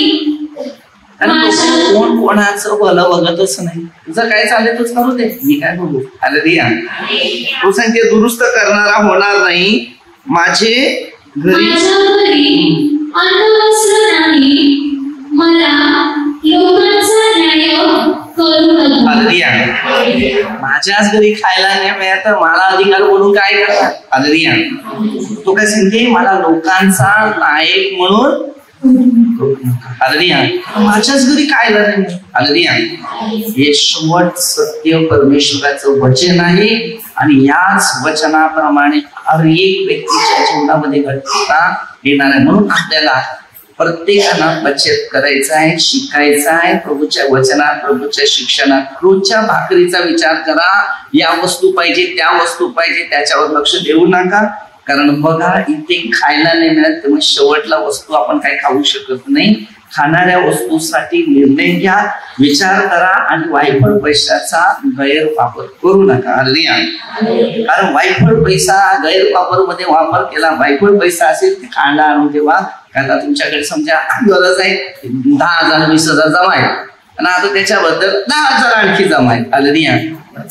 माझ्या कोण कोणाचं भलं बघतच नाही. तुझं काय चाललंय तूच करू दे, मी काय बघू. हालेलुया. तो सांगते दुरुस्त करणारा होणार नाही. माझे घरी अन्नवस्त्र नाही, मला लोकांचा न्याय करू नका. हालेलुया. माझ्याच घरी खायला नाही मिळत तर मला अधिकार बोलून काय करणार. हालेलुया. तो काय सांगते, मला लोकांचा नायक म्हणून हालेलुया. माझ्याच घरी खायला नाही. हालेलुया. हे शेवट सत्य परमेश्वराचं वचन आहे आणि याच वचनाप्रमाणे हर एक व्यक्तीच्या जीवनामध्ये घडता येणार आहे. म्हणून आपल्याला प्रत्येकाला बचत करायचं आहे, शिकायचं आहे. प्रभूच्या वचनात, प्रभूच्या शिक्षणात रोजच्या भाकरीचा विचार करा. या वस्तू पाहिजे, त्या वस्तू पाहिजे, त्याच्यावर लक्ष देऊ नका. कारण बघा, इथे खायला नाही मिळत तर मग शेवटला वस्तू आपण काही खाऊ शकत नाही. खाणाऱ्या वस्तूसाठी निर्णय घ्या, विचार करा आणि वायफळ पैशाचा गैरवापर करू नका. हालेलुया. कारण वायफळ पैसा गैरवापर मध्ये वापर केला, वायफळ पैसा असेल ते खायला आणून ठेवा. कारण तुमच्याकडे समजा गरज आहे 10,000 20,000 जमा आहे आणि आता त्याच्याबद्दल 10,000 आणखी जमा आहे. हालेलुया.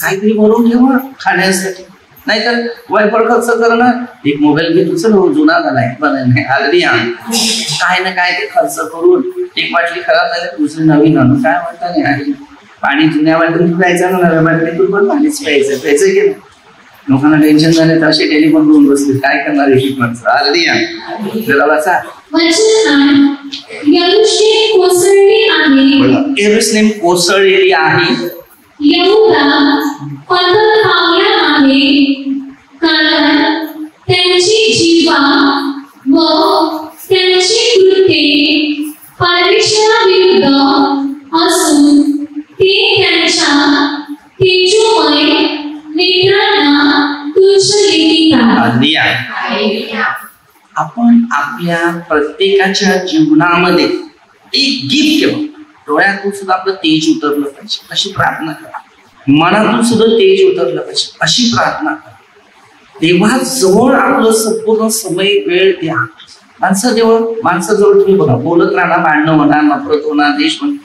काहीतरी भरून ठेवा खाण्यासाठी, नाहीतर वायफळ खर्च करणं. एक मोबाईल घेतो, चलो जुना झालाय बरं नाही. हालेलुया. काय ना काय ते खर्च करून एक बाटली खराब झाली दुसरी नवीन आणून काय म्हणता नाही. पाणी जुन्या बाटलीतून प्यायचं ना, नव्या बाटलीतून पण पाणीच प्यायचं की नाही. लोकांना टेन्शन झाले तर असे टेलिफोन करून बसले, काय करणार आहे माणसं. हालेलुया. जरा वाचा. यरूशलेम कोसळलेली आहे, कारण त्यांची जीवा व त्यांची कृत्ये परमेश्वराविरुद्ध असून ते त्यांच्या तेजोमय नेत्रांना तुच्छ लेखितात. आपण आपल्या प्रत्येकाच्या जीवनामध्ये एक गिफ्ट ठेवा. डोळ्यातून सुद्धा आपलं तेज उतरलं पाहिजे अशी प्रार्थना करा. मनातून सुद्धा तेज उतरलं पाहिजे अशी प्रार्थना करा. देवाजवळ आपलं संपूर्ण समय वेळ द्या. माणसाजवळ तुम्ही बघा, बोलत राहणार, भांडणं होणार, नफरत होणार, देश होणार,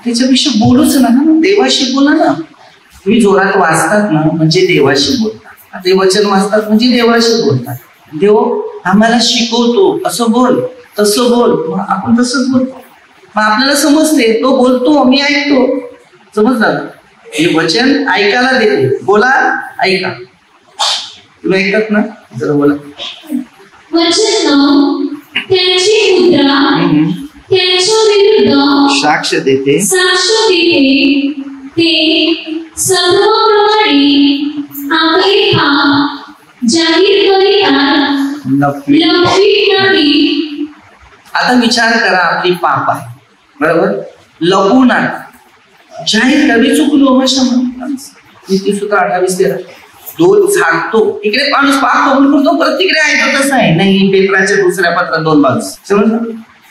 त्याच्याविषयी बोलूच नका. देवाशी बोला ना. तुम्ही जोरात वाचतात ना म्हणजे देवाशी बोलतात. ते वचन वाचतात म्हणजे देवाशी बोलतात. देव आम्हाला शिकवतो, असं बोल तसं बोल, मग आपण तसंच बोलतो. मग आपल्याला समजते, तो बोलतो मी ऐकतो. समजलं. हे वचन ऐकायला देते. बोला, ऐका. तुम्ही ऐकतात ना, जरा बोला. वचन त्यांची मुद्रा त्यांच्या विरुद्ध साक्ष देते. ते सर्वप्रमाणे आपले पाप जाहीर करीतात, लपवीत नाही. आता विचार करा, आपली पाप आहे बरोबर, लपू नका. जाहीर कधी चुकलो नीतीसूत्र 28:13 दोन झाडतो. इकडे माणूस पाप कबूल करतो, परत तिकडे ऐकतो. तसं आहे नाही. पेपराच्या दुसऱ्या पत्रात 2 बाजू. समजलं.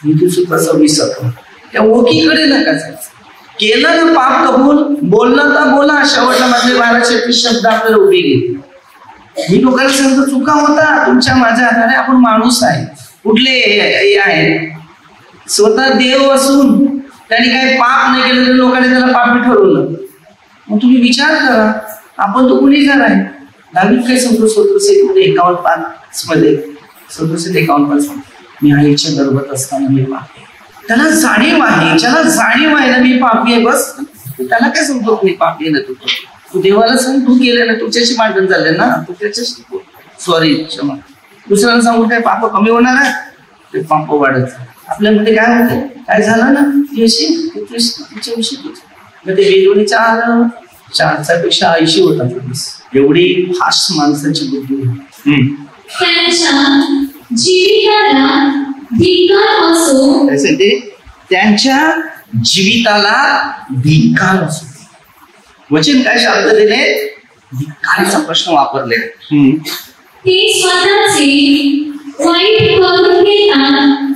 नीतीसूत्र 26:17 त्या ओकीकडे नका जायचं. केलं ना पाप कबूल, बोललं तर बोला. शेवटला मधले 1236 शब्द आपल्याला उभे घेतले. मी लोकांना सांगतो, चुका होता तुमच्या माझ्या हाताने. आपण माणूस आहे. कुठले आहे स्वतः देव असून त्यांनी काही पाप नाही केलं तरी लोकांनी त्याला पापी ठरवलं. मग तुम्ही विचार करा, आपण तो गुन्हेगार आहे. दावीद काय सांगतो 51:5 मध्ये 51:5 मी आईच्या गर्भात असताना मी पापी. त्याला जाणीव आहे, ज्याला जाणीव आहे ना मी पापी आहे, बस त्याला काय सांगतो मी पापी ना. तू देवाला सांग तू केलं ना, तुझ्याशी भांडण झालं ना, तू त्याच्याशी सॉरी क्षमा. दुसऱ्याला सांगून काय पाप कमी होणार आहे, ते पाप वाढत. आपल्यामध्ये काय होतं, काय झालं ना तिच्याविषयी मग ते वेगवेगळे 4 पेक्षा 80 होतात. एवढी फास्ट माणसाची बुद्धी. त्यांच्या जीविताला धिक्कार असो. वचन काय शब्द दिले, धिक्काराचा प्रश्न वापरले. ते स्वतःचे वाईट करून घेतात.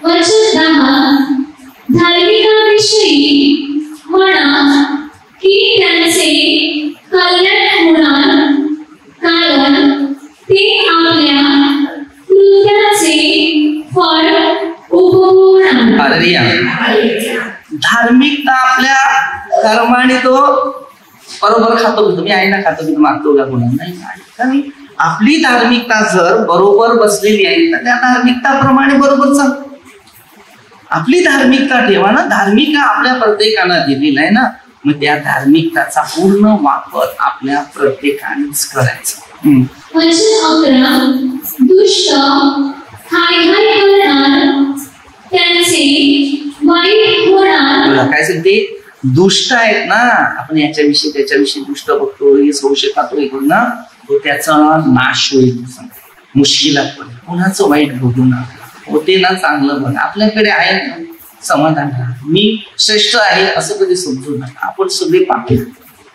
वचन 10 धार्मिकाविषयी म्हणा की त्यांचे कल्याण होणार, कारण ते आपल्या कृत्याचे फळ उपभोगणार. हालेलुया. धार्मिकता आपल्या कर्माने तो बरोबर खातो. तुम्ही आहे ना खातो की मागतो का कोणा नाही. कारण आपली धार्मिकता जर बरोबर बसलेली आहे तर त्या धार्मिकताप्रमाणे बरोबर चालतो. आपली धार्मिकता ठेवा ना. धार्मिकता आपल्या प्रत्येकाला दिलेला आहे ना. मग त्या धार्मिकताचा पूर्ण वापर आपल्या प्रत्येकानेच करायचा. वचन 11 दुष्ट हाय हाय करणार, त्यांचे वाईट होणार. काय सांगते? दुष्ट आहेत ना. आपण याच्याविषयी त्याच्याविषयी दुष्ट बघतो, हे संशय खातो ना, तो त्याचा नाश होईल. मुश्किलात पडेल. कुणाचं वाईट बघू ना. होते ना चांगलं बघ. आपल्याकडे आहे ना समाधान. मी श्रेष्ठ आहे असं कधी समजू नका. आपण सगळे पापी.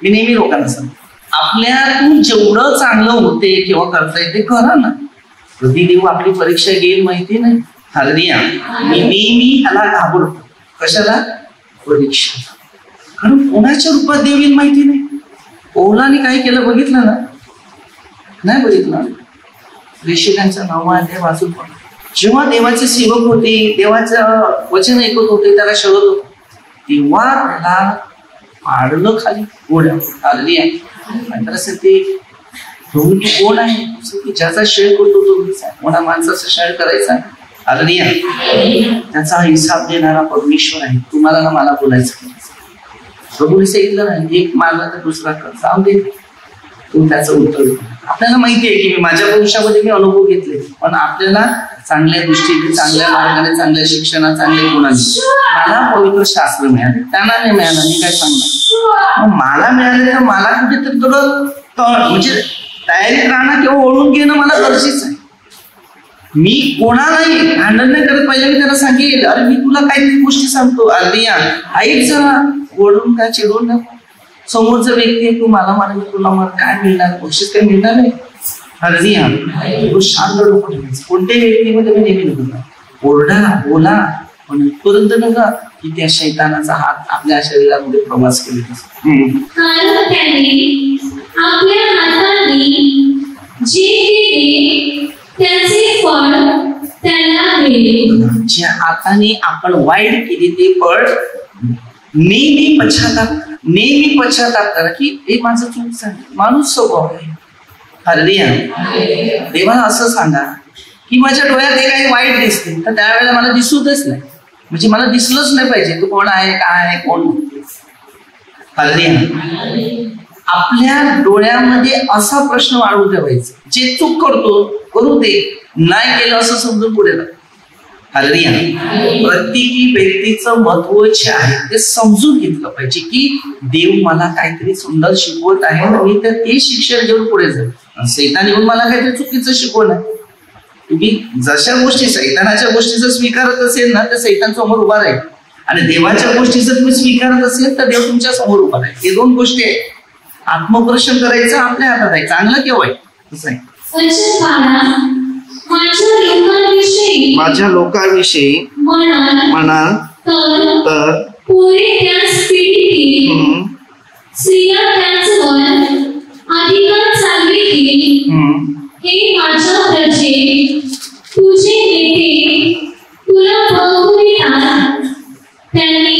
मी नेहमी लोकांना सांगतो, आपल्यातून जेवढं चांगलं होते किंवा करता येते करा ना. कधी देव आपली परीक्षा घेईल माहिती नाही. हालेलुया. मी नेहमी ह्याला घाबरतो. कशाला? परीक्षा. कारण कोणाच्या रूपात देव येईल माहिती नाही. ओलाने काय केलं बघितलं ना? नाही बघितलं? प्रेषकांच्या नावाने वाचून पण जेव्हा देवाचे सेवक होते, देवाचं वचन ऐकत होते, त्याला शोधत होते, तेव्हा त्याला पाडलं खाली घोड्या. हालेलुया. नंतर असं ते प्रभू तू कोण आहे? ज्याचा शेळ करतो तो कोणा माणसाचा शेळ करायचा. हालेलुया. त्याचा हिसाब देणारा परमेश्वर आहे. तुम्हाला ना मला बोलायचं. प्रभूने सांगितलं नाही एक मारला तर दुसरा कर, जाऊ दे. तू त्याचं उत्तर दे. आपल्याला माहिती आहे की माझ्या भविष्यामध्ये मी अनुभव घेतले, पण आपल्याला चांगल्या दृष्टीने, चांगल्या मार्गाने, चांगल्या शिक्षणात, चांगल्या गुणांनी मला पवित्र शास्त्र मिळाले. त्यांना नाही मिळालं. मी काय सांगणार? मला मिळाले तर मला कुठेतरी थोडं म्हणजे तयारीत राहणं किंवा ओळून घेणं मला गरजेचं आहे. मी कोणालाही हँडल नाही करत पाहिजे. मी त्याला सांगेल, अरे मी तुला काहीतरी गोष्टी सांगतो. अर्धिया ऐक जरा, ओढून का चिडून नको. समोरचा व्यक्ती आहे, तू मला मारेल, तुला मला काय मिळणार? बक्षीस काय मिळणार आहे? अर्धिया तू शांत डोकं ठेवायचं. कोणत्याही व्यक्तीमध्ये मी नेहमी नको ओरडा बोला, पण इथपर्यंत नका की त्या शैतानाचा हात आपल्या शरीरामध्ये प्रवास केला. कारण त्याने आपल्या हाताने जे केले त्याचे फळ त्याला मिळेल. ज्या हाताने आपण वाईट केले ते फळ नेहमी पश्चाताप करा की हे माझं चूक झालं. माणूस स्वभाव आहे. हालेलुया. देवाला असं सांगा की माझ्या डोळ्यात हे काही वाईट दिसते तर त्यावेळेला मला दिसूच नाही. म्हणजे मला दिसलंच नाही पाहिजे तू कोण आहे, काय आहे, कोण. हालेलुया. आपल्या डोळ्यामध्ये असा प्रश्न वाढवून ठेवायचा, जे चूक करतो करू दे, नाही केलं असं समजून पुढे जा. हालेलुया. प्रत्येकी व्यक्तीचं महत्व जे आहे ते समजून घेतलं पाहिजे की देव मला काहीतरी सुंदर शिकवत आहे, मी तर ते शिक्षण घेऊन पुढे जाईल. सैतान येऊन मला काहीतरी चुकीचं शिकवलं. तुम्ही जशा गोष्टी सैतानाच्या गोष्टी जर स्वीकारत असेल ना तर सैतान समोर उभा राहील, आणि देवाच्या गोष्टी जर तुम्ही स्वीकारत असेल तर देव तुमच्या समोर उभा राहील. हे दोन गोष्टी आहेत. आत्मप्रश्न करायचं आपल्या हातात आहे, चांगलं किंवा वाईट. असं आहे. माझ्या लोकांविषयी म्हणाल तर पुढे त्याच पिढीतील स्त्रिया त्यांच्यावर अधिकार चालवितील. हे माझ्या प्रजे तुझे नेते तुला बघवितात. त्यांनी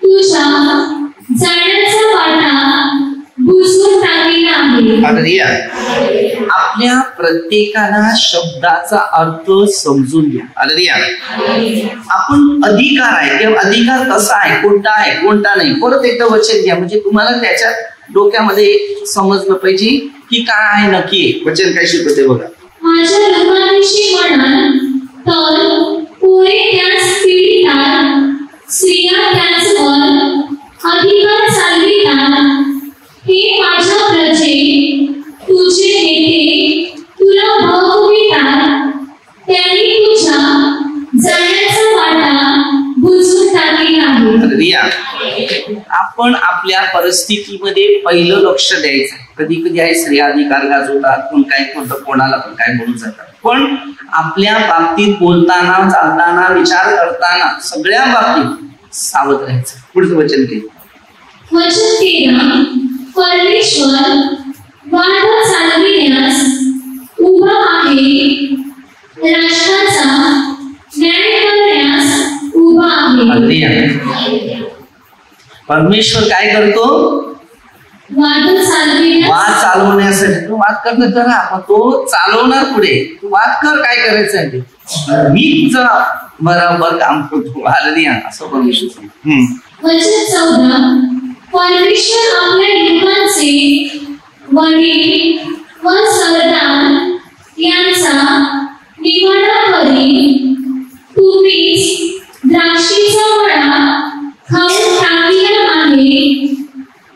तुझ्या जाण्याचा वाटा बुजवून टाकलेला आहे. आपल्या प्रत्येकाला शब्दाचा अर्थ समजून घ्या. हालेलुया. आपण अधिकार आहे किंवा अधिकार कसा आहे, कोणता आहे, कोणता नाही, परत एकदा वचन घ्या. म्हणजे तुम्हाला त्याच्या डोक्यामध्ये समजलं पाहिजे की काय आहे नक्की वचन काय शिकवते बघा. माझ्या लोकांविषयी म्हणाल तर पुढे त्याच पिढीतात स्त्रिया त्यांच्यावर अधिकार चालवितात. हे माझ्या प्रजे तुझे नेते तुला बघवितात. त्यांनी तुझ्या जाण्याचा वाटा बुजवून टाकलेला आहे. आपण आपल्या परिस्थितीमध्ये पहिलं लक्ष द्यायचं. कधी कधी आहे स्त्रियाधिकार गाजवतात, कोण काय म्हणतं, कोणाला पण काय बोलून जातात. पण आपल्या बाबतीत बोलताना, चालताना, विचार करताना सगळ्या बाबतीत सावध राहायचं. पुढचं वचन घे. वचन 13. परमेश्वर वाद चालविण्यास उभा आहे, राष्ट्राचा न्याय करण्यास उभा आहे. परमेश्वर काय करतो? वाद चालवण्यासाठी. तू वाद करत करा, मग तो चालवणार पुढे. तू वाद कर, काय करायचं आहे ते, मी तुझं बरोबर काम करतो. असं परमेश्वर. वचन 14. परमेश्वर आपल्या युगांचे वडील व सरदार यांचा निवाडा करी, तुम्हीच द्राक्षीचा मळा खाऊन टाकलेला आहे,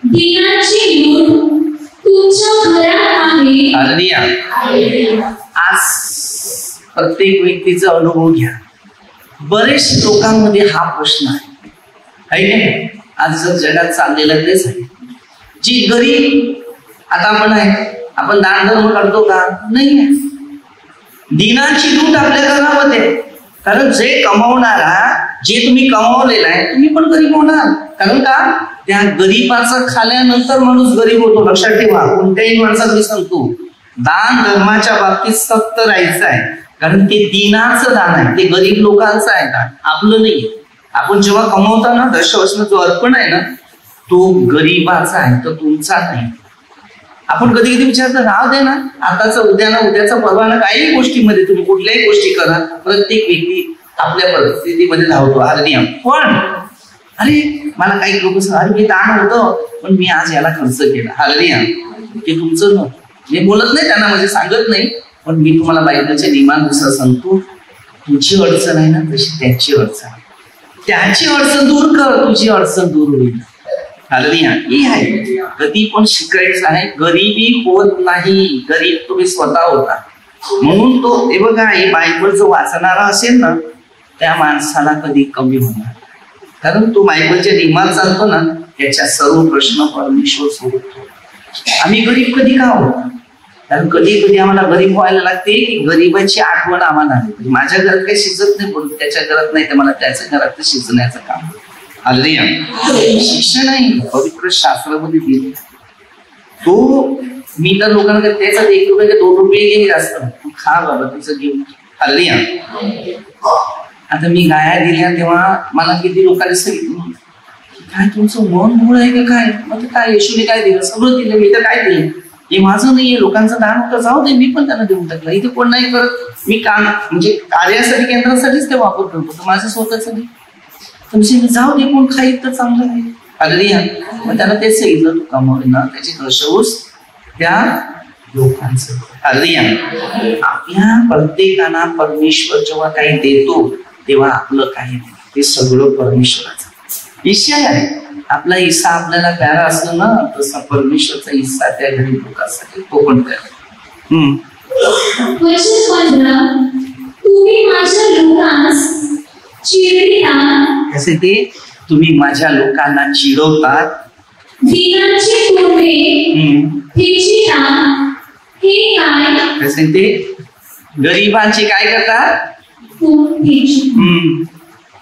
दिनाची लूट तुमच्या घरात आहे. आज प्रत्येक व्यक्तीचा अनुभव घ्या. बरेच लोकांमध्ये हा प्रश्न आहे. आज जर जगात चाललेलं तेच आहे. जी गरीब आता आपण आहे, आपण दान धर्म करतो का? नाही. दिनाची लूट आपल्या घरामध्ये. कारण जे कमवणारा, जे तुम्ही कमावलेला आहे, तुम्ही पण गरीब होणार. कारण का? त्या गरीबाचं खाल्यानंतर माणूस गरीब होतो. लक्षात ठेवा. कोणत्याही माणसाला मी सांगतो, दान धर्माच्या बाबतीत सक्त राहायचं आहे. कारण ते दिनाचं दान आहे, ते गरीब लोकांचं आहे दान, आपलं नाही. आपण जेव्हा कमवताना दशवसनं जो अर्पण आहे ना, तो गरीबाचा आहे, तो तुमचा नाही. आपण कधी कधी विचारतो, राव दे ना, आताचा उद्याचा परवाना, काही गोष्टीमध्ये तुम्ही कुठल्याही गोष्टी करा, प्रत्येक व्यक्ती आपल्या परिस्थितीमध्ये धावतो. पण अरे मला काही लोक अरे मी दान होतं, पण मी आज याला खर्च केला. ते तुमचं नव्हतं. मी बोलत नाही त्यांना, म्हणजे सांगत नाही, पण मी तुम्हाला बायबलच्या नियमानुसार सांगतो, तुझी अडचण आहे ना तशी त्याची अडचण आहे. त्याची अडचण दूर कर, तुझी अडचण दूर होईल. हे आहे. कधी पण शिकायचं आहे. गरिबी होत नाही, गरीब तुम्ही स्वतः होता. म्हणून तो हे बघा, हे बायबल जो वाचणारा असेल ना, त्या माणसाला कधी कमी होणार. कारण तो बायबलच्या नियमात चालतो ना, त्याच्या सर्व प्रश्न परमेश्वर सोडवतो. आम्ही गरीब कधी का आहोत? कारण कधी कधी आम्हाला गरीब व्हायला लागते की गरीबाची आठवण आम्हाला आली. माझ्या घरात काही शिजत नाही, पण त्याच्या घरात नाही, तर मला त्याच्या घरात शिजण्याचं काम. शिक्षण आहे, पवित्र शास्त्रामध्ये दिले. तो मी तर लोकांना त्याचा 1 रुपये 2 रुपये घे जास्त, तू खा बाबा, तुझं घेऊन. आता मी गाया दिल्या तेव्हा मला किती लोकांनी सांगितलं, काय तुमचं मन मूळ आहे का काय? मग काय येशूने काय दिलं? सगळं दिलं. मी तर काय दिलं? हे माझं नाहीये, लोकांचं दान होतं, जाऊ दे, मी पण त्यांना देऊन टाकलं. इथे कोण नाही करत. मी काम म्हणजे कार्यासाठी, केंद्रासाठीच ते वापर करतो, माझं स्वतःच नाही. तुमचे जाऊ दे, कोण खाईल तर चांगलं आहे. मग त्याला तेच सांगितलं, तू कमवले ना त्याची दशवूस त्या लोकांचं. आपल्या प्रत्येकाला परमेश्वर जेव्हा काही देतो तेव्हा आपलं काही नाही, ते सगळं परमेश्वराचं. ईशा आहे आपला. ईसा आपल्याला प्यारा असतो ना, तसा परमेश्वरचा ईसा त्या गरीब लोकांसाठी तो पण प्यारा. तुम्ही माझ्या लोकांस चिडविता. कसे ते? तुम्ही माझ्या लोकांना चिडवतात. दिनाची तोडे फेचिता. हे काय? कसे ते? गरिबांची काय करतात?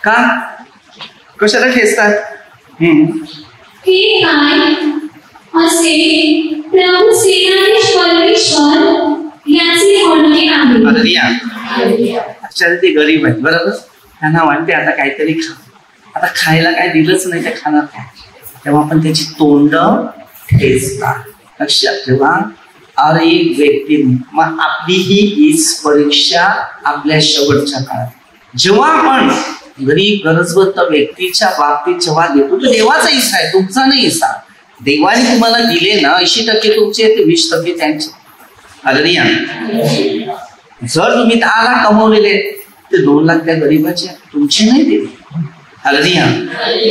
का? कशाला ठेचतात? हे काय असे प्रभू सेनाधीश परमेश्वर याचे म्हणणे आहे. अच्छा, ते गरीब आहेत बरोबर. त्यांना वाटते आता काहीतरी खा. आता खायला काय दिलंच नाही, ते खाणार काय? तेव्हा आपण त्याची तोंड ठेचतात. लक्षात ठेवा. अरे व्यक्ती, मग आपली हीच परीक्षा आपल्या शेवटच्या काळात जेव्हा आपण गरीब गरजवंत व्यक्तीच्या बाबतीत जेव्हा देतो, तो देवाचा हिस्सा आहे, तुमचा नाही हिस्सा. देवाने तुम्हाला दिले ना 80% तुमचे, ते 20% त्यांचे. जर तुम्ही 10 लाख कमवलेले, ते 2 लाख त्या गरीबाचे, तुमचे नाही दिले.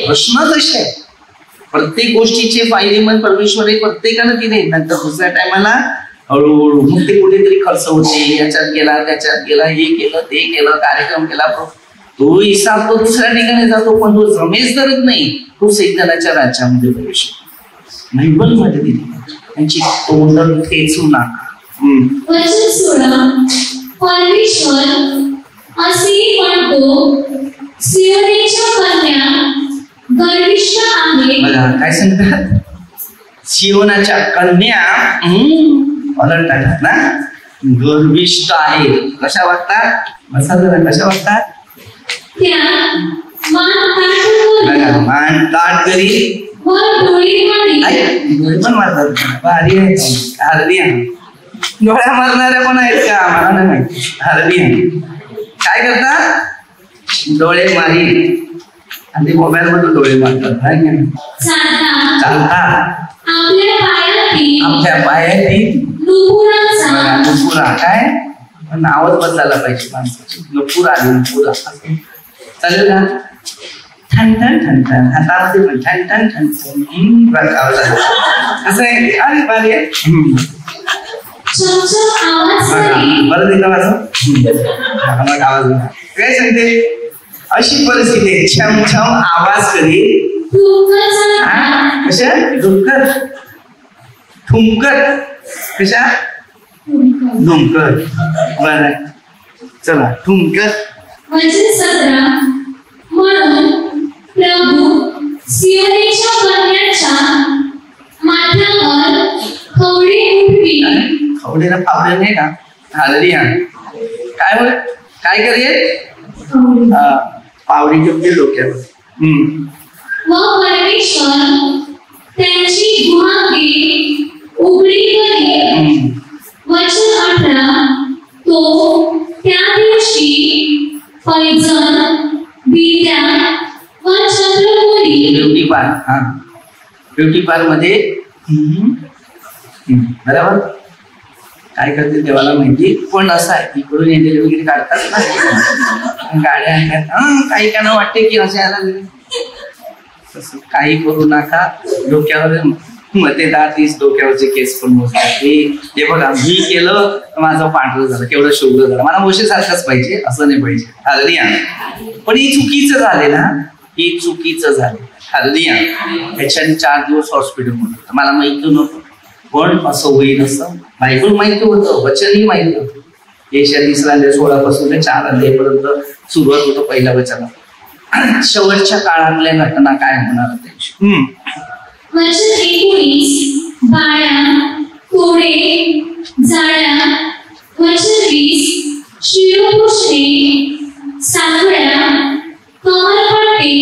प्रश्नच असे आहे. प्रत्येक गोष्टीचे फायदे मन परमेश्वर हे प्रत्येकानं दिले. नंतर दुसऱ्या टायमाला हळूहळू मग ते कुठेतरी खर्च होते, याच्यात गेला त्याच्यात गेला, हे केलं ते केलं, कार्यक्रम केला. तो हिसाब तो दुसऱ्या ठिकाणी जातो, पण तो रमेश धरत नाही. तो सैतानाच्या राज्यामध्ये प्रवेश बायबलमध्ये दिली. त्यांची तोंड ठेचू नका. वचन 16 परमेश्वर असे म्हणतो, सियोनीच्या कन्या गर्विष्ठ आहे. बघा काय सांगतात, सियोनाच्या कन्या ना गर्विष्ठ आहे. कशा वागतात? कशा वागतात? त्या मान ताट करी पण मारतात. भारी आहे. हरदी आहे. डोळ्या मारणाऱ्या पण आहेत का? मला नाही माहिती. हरदी आहे. काय करतात? डोळे मारी आणि ते मोबाईल मधून डोळे मारतात. चालतात आपल्या पायातील नुपुरा. काय नावच बदलायला पाहिजे माणसाची. नुपुरा आली. नुपुरा चालेल का? ठण ठण ठण ठण. हातामध्ये पण ठण ठण ठण ठण असं आहे. अरे भारी आहे. बरं दिलं माझं आवाज काय सांगते. अशी परिस्थिती आहे. छम छम आवाज करी. कशा? धुमकर. ठुमकर. कशा? धुमकर. बर चला ठुमकर. वचन 17 म्हणून प्रभू सियोनीच्या कन्याच्या माथ्यावर खवडी उठवी. खवडीला फावडे नाही का? हालेलुया. काय होय? काय करेल? पावडी ठेवते डोक्यावर. व परमेश्वर त्यांची गुहांगे उघडी करेल. वचन 18 तो त्या दिवशी पैजण, बिद्या व चंद्रकोरी ब्युटी पार्क. ब्युटी पार्क मध्ये बरोबर काय करते देवाला माहिती. पण असं आहे इकडून एंडल वगैरे काढतात ना गाड्या आणतात. काही काना वाटते की असं यायला तसं काही करू नका. डोक्यावर मतेदार 30 डोक्यावरचे केस पण मोजतात. हे बघा मी केलं माझं पांढरं झालं, केवढं शोभलं झालं. मला मोशे सारखंच पाहिजे असं नाही पाहिजे. हालेलुया. पण हे चुकीचं झाले ना. हे चुकीचं झाले. हालेलुया. त्याच्याने 4 दिवस हॉस्पिटलमध्ये होतं. मला माहिती नव्हतं पण असं होईल असं बायबल माहिती होतं. वचनही माहिती होतं. येशया 3:16 पासून 4 पर्यंत सुरुवात होतं पहिल्या वचनात. शेवटच्या काळातल्या घटना काय होणार त्याची. वचन 19 बाळा तोडे जाळ्या. वचन 20 शिरोपुष्णे साखळ्या कमरपट्टे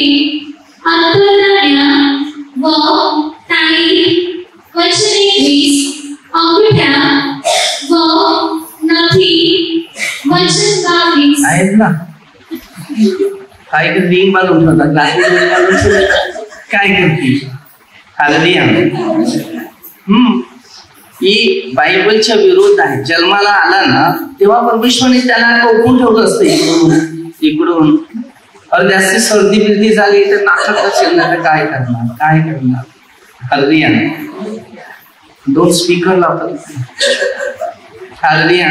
अंतरदाण्या व टाळी. वचन 21 अंगठ्या व नथी. वचन 22 आहेत ना काय रिंग बांधून ठेवतात. काय करते? हालेलुया. ही बायबलच्या विरोध आहे. जन्माला आला ना तेव्हा परमेश्वराने त्याला टोकून ठेवलं असतं इकडून. जास्त सर्दी बिर्दी झाली तर नाकात शिरणार. काय करणार? हालेलुया. 2 स्पीकर लावतात. हालेलुया.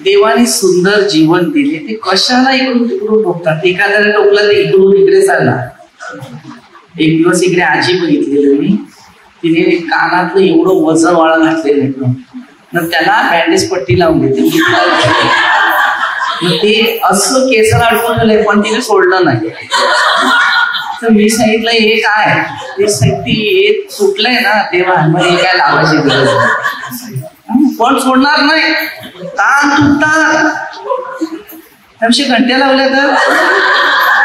देवाने सुंदर जीवन दिले ते कशाला इकडून तिकडून टोकतात. एखाद्याला टोकला तर इकडून इकडे चालला. एक दिवस इकडे आजी बघितलेलं मी. तिने कानातलं एवढं वजन वाळा घातलेलं ना त्याला बँडेज पट्टी लावून देते. ते असं केसाला अडकून झालंय पण तिने सोडलं नाही. तर मी सांगितलं हे काय? हे सुटलंय ना तेव्हा हे काय लावायची गरज नाही. पण सोडणार नाही. कान तुटतात. त्यापेक्षा घंट्या लावल्या तर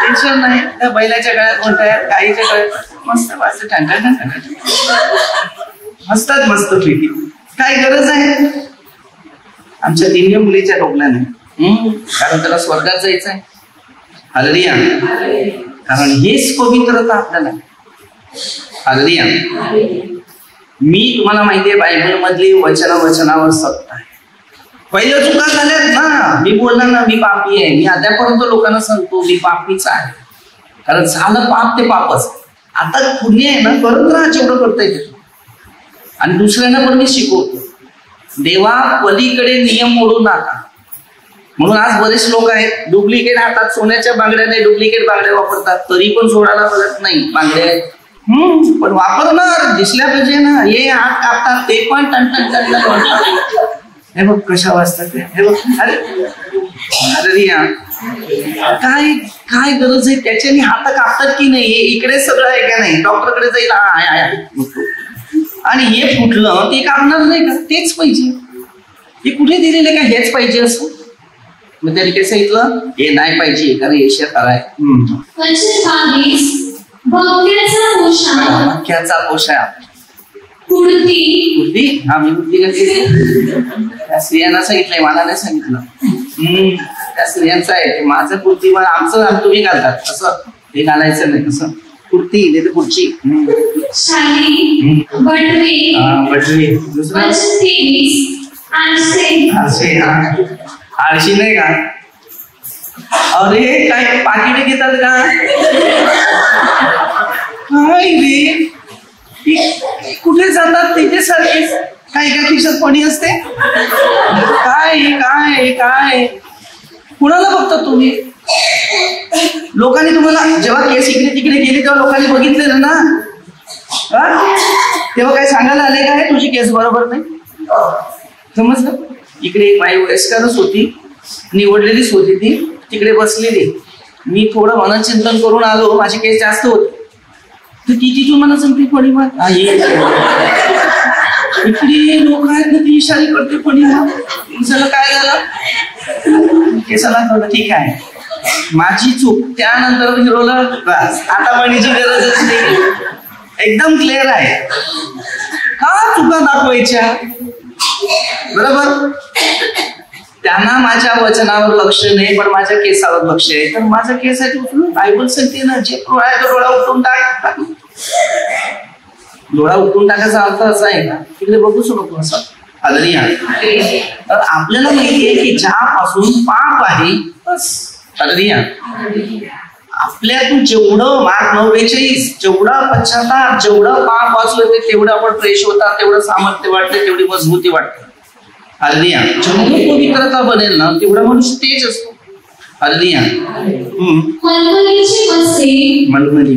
टेन्शन नाही. त्या बैलाच्या गळ्यात कोणत्या गाईच्या गळ्यात मस्त वाजत असतात मस्त पैकी. काय गरज आहे? आमच्या 3 मुलीच्या टोकल्या नाही. कारण त्याला स्वर्गात जायचं आहे. हालेलुया. कारण हेच पवित्रता आपल्याला. हालेलुया. मी तुम्हाला माहितीये बायबल मधली वचनावर सत्ता आहे. पहिल्या चुका झाल्यात ना. मी बोलणार ना मी पापी आहे. मी आतापर्यंत लोकांना सांगतो मी पापीच आहे. कारण झालं पाप ते पापच. आता पुढे आहे ना करत राहा जेवढं करता येते. आणि दुसऱ्यांना पण मी शिकवतो देवा पलीकडे नियम मोडू नका. म्हणून आज बरेच लोक आहेत डुप्लिकेट हातात सोन्याच्या बांगड्या नाही, डुप्लिकेट बांगड्या वापरतात, तरी पण सोडायला बघत नाही बांगड्या आहेत. पण वापरणार दिसल्या पाहिजे ना. हे हात कापतात ते पण टन हे बघ कशा वाजतात ते. हे बघ अरे काय काय गरज आहे त्याच्याने हात कापतात की नाही, इकडे सगळं आहे का नाही, डॉक्टरकडे जाईल आणि हे फुटलं ते कापणार नाही का, तेच पाहिजे. हे कुठे दिलेलं का हेच पाहिजे असं. मग त्याने काय सांगितलं हे नाही पाहिजे कारण हे शेतात आहे. मक्याचा पोशाख कुर्ती. हा मी कुर्ती घातली त्या स्त्रियांना सांगितलंय, मला नाही सांगितलं. त्या स्त्रियांचं आहे माझं कुर्ती, मला आमचं तुम्ही घालतात असं हे घालायचं नाही. कसं कुर्ती नाही तर कुर्ची. दुसरं आळशी नाही का. अरे काय पाकिटे घेतात का काय रे, कुठे जातात त्याच्यासारखे. काय काय खिशात पणी असते. काय काय काय कुणाला बघतात तुम्ही. लोकांनी तुम्हाला जेव्हा केस इकडे तिकडे गेली तेव्हा लोकांनी बघितलेलं ना, तेव्हा काय सांगायला आले का हे तुझी केस बरोबर नाही. समजलं. इकडे एक बाई वयस्करच होती, निवडलेलीच होती ती, तिकडे बसलेली. मी थोडं मनचिंतन करून आलो, माझे केस जास्त होते तर ती तिथून मला संपली फणी मार. इकडे लोक आहेत ना ती इशारे करते फणी मार. काय झालं केसाला थोडं ठीक आहे, माझी चूक. त्यानंतर फिरवलं बस, आता फणीची गरजच नाही, एकदम क्लिअर आहे. का चुका दाखवायच्या बरोबर. त्यांना माझ्या वचनावर लक्ष नाही पण माझ्या केसावर लक्ष आहे. तर माझा केस आहे उचलून बायबल सांगते ना, जे डोळा आहे तो डोळा उठून टाक. डोळा उठून टाकायचा अर्थ असा आहे का तिकडे बघूच नको असं. तर आपल्याला माहिती आहे की ज्यापासून पाप आहे बस. आपल्यातून जेवढं मार्क 49 जेवढा पश्चाताप जेवढं पाप वाचलं ते तेवढं आपण फ्रेश होतात, तेवढं सामर्थ्य वाटतं, तेवढी मजबूती वाटते. हालेलुया. जेवढं पवित्रता बनेल ना तेवढा मनुष्य तेज असतो. हालेलुया. मलमली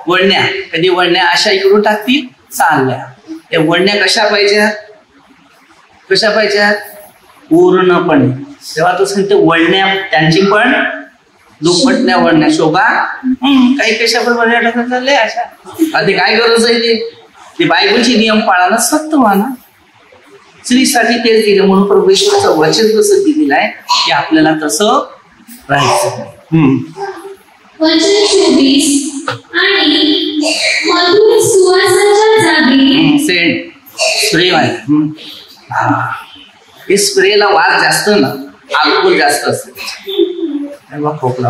वळण्या कधी वळण्या अशा इकडून टाकतील चालल्या. त्या वळण्या कशा पाहिजेत, कशा पाहिजेत पूर्णपणे. तेव्हा तो सांगते वळण्या त्यांची पण दुपटण्या वळण्या शोभा. काही कशा पण वळण्या टाकत चालले अशा. आधी काय गरज आहे ते बायबलचे नियम पाळायला सक्त व्हा. स्त्रीसाठी तेच दिलं म्हणून परमेश्वराचं वचन कसं दिलेलं आहे की आपल्याला तसं राहायचं. सेंट स्प्रे आहे. हे स्प्रेला वास जास्त ना, अल्कोहोल जास्त असते. खोकला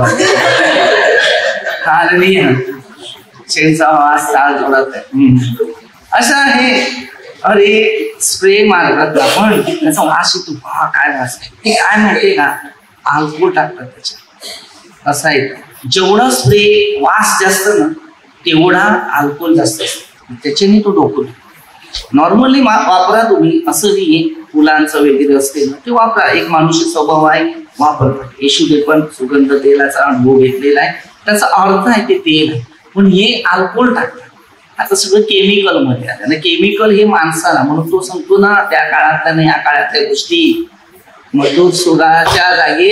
सेंटचा वास चाल जोरात आहे असं आहे. अरे स्प्रे मारतात आपण त्याचा वास येतो. काय वास आहे काय माहितीये का, अल्कोहोल टाकतात त्याच्यात. असं आहे जेवढा स्प्रे वास जास्त ना तेवढा अल्कोहोल जास्त असतो, त्याच्याने तो डोकं. नॉर्मली वापरा तुम्ही, असं नाही फुलांचं वगैरे असते ना ते वापरा. एक मानुषी स्वभाव आहे वापरतात. येशूने पण सुगंध तेलाचा अनुभव घेतलेला आहे, त्याचा अर्थ आहे ते तेल आहे. पण हे अल्कोहोल टाकतात. आता सगळं केमिकल मध्ये आहे ना, केमिकल हे माणसाला, म्हणून तो सांगतो ना त्या काळातल्या नाही या काळातल्या गोष्टी. मधुर सुगाच्या जागी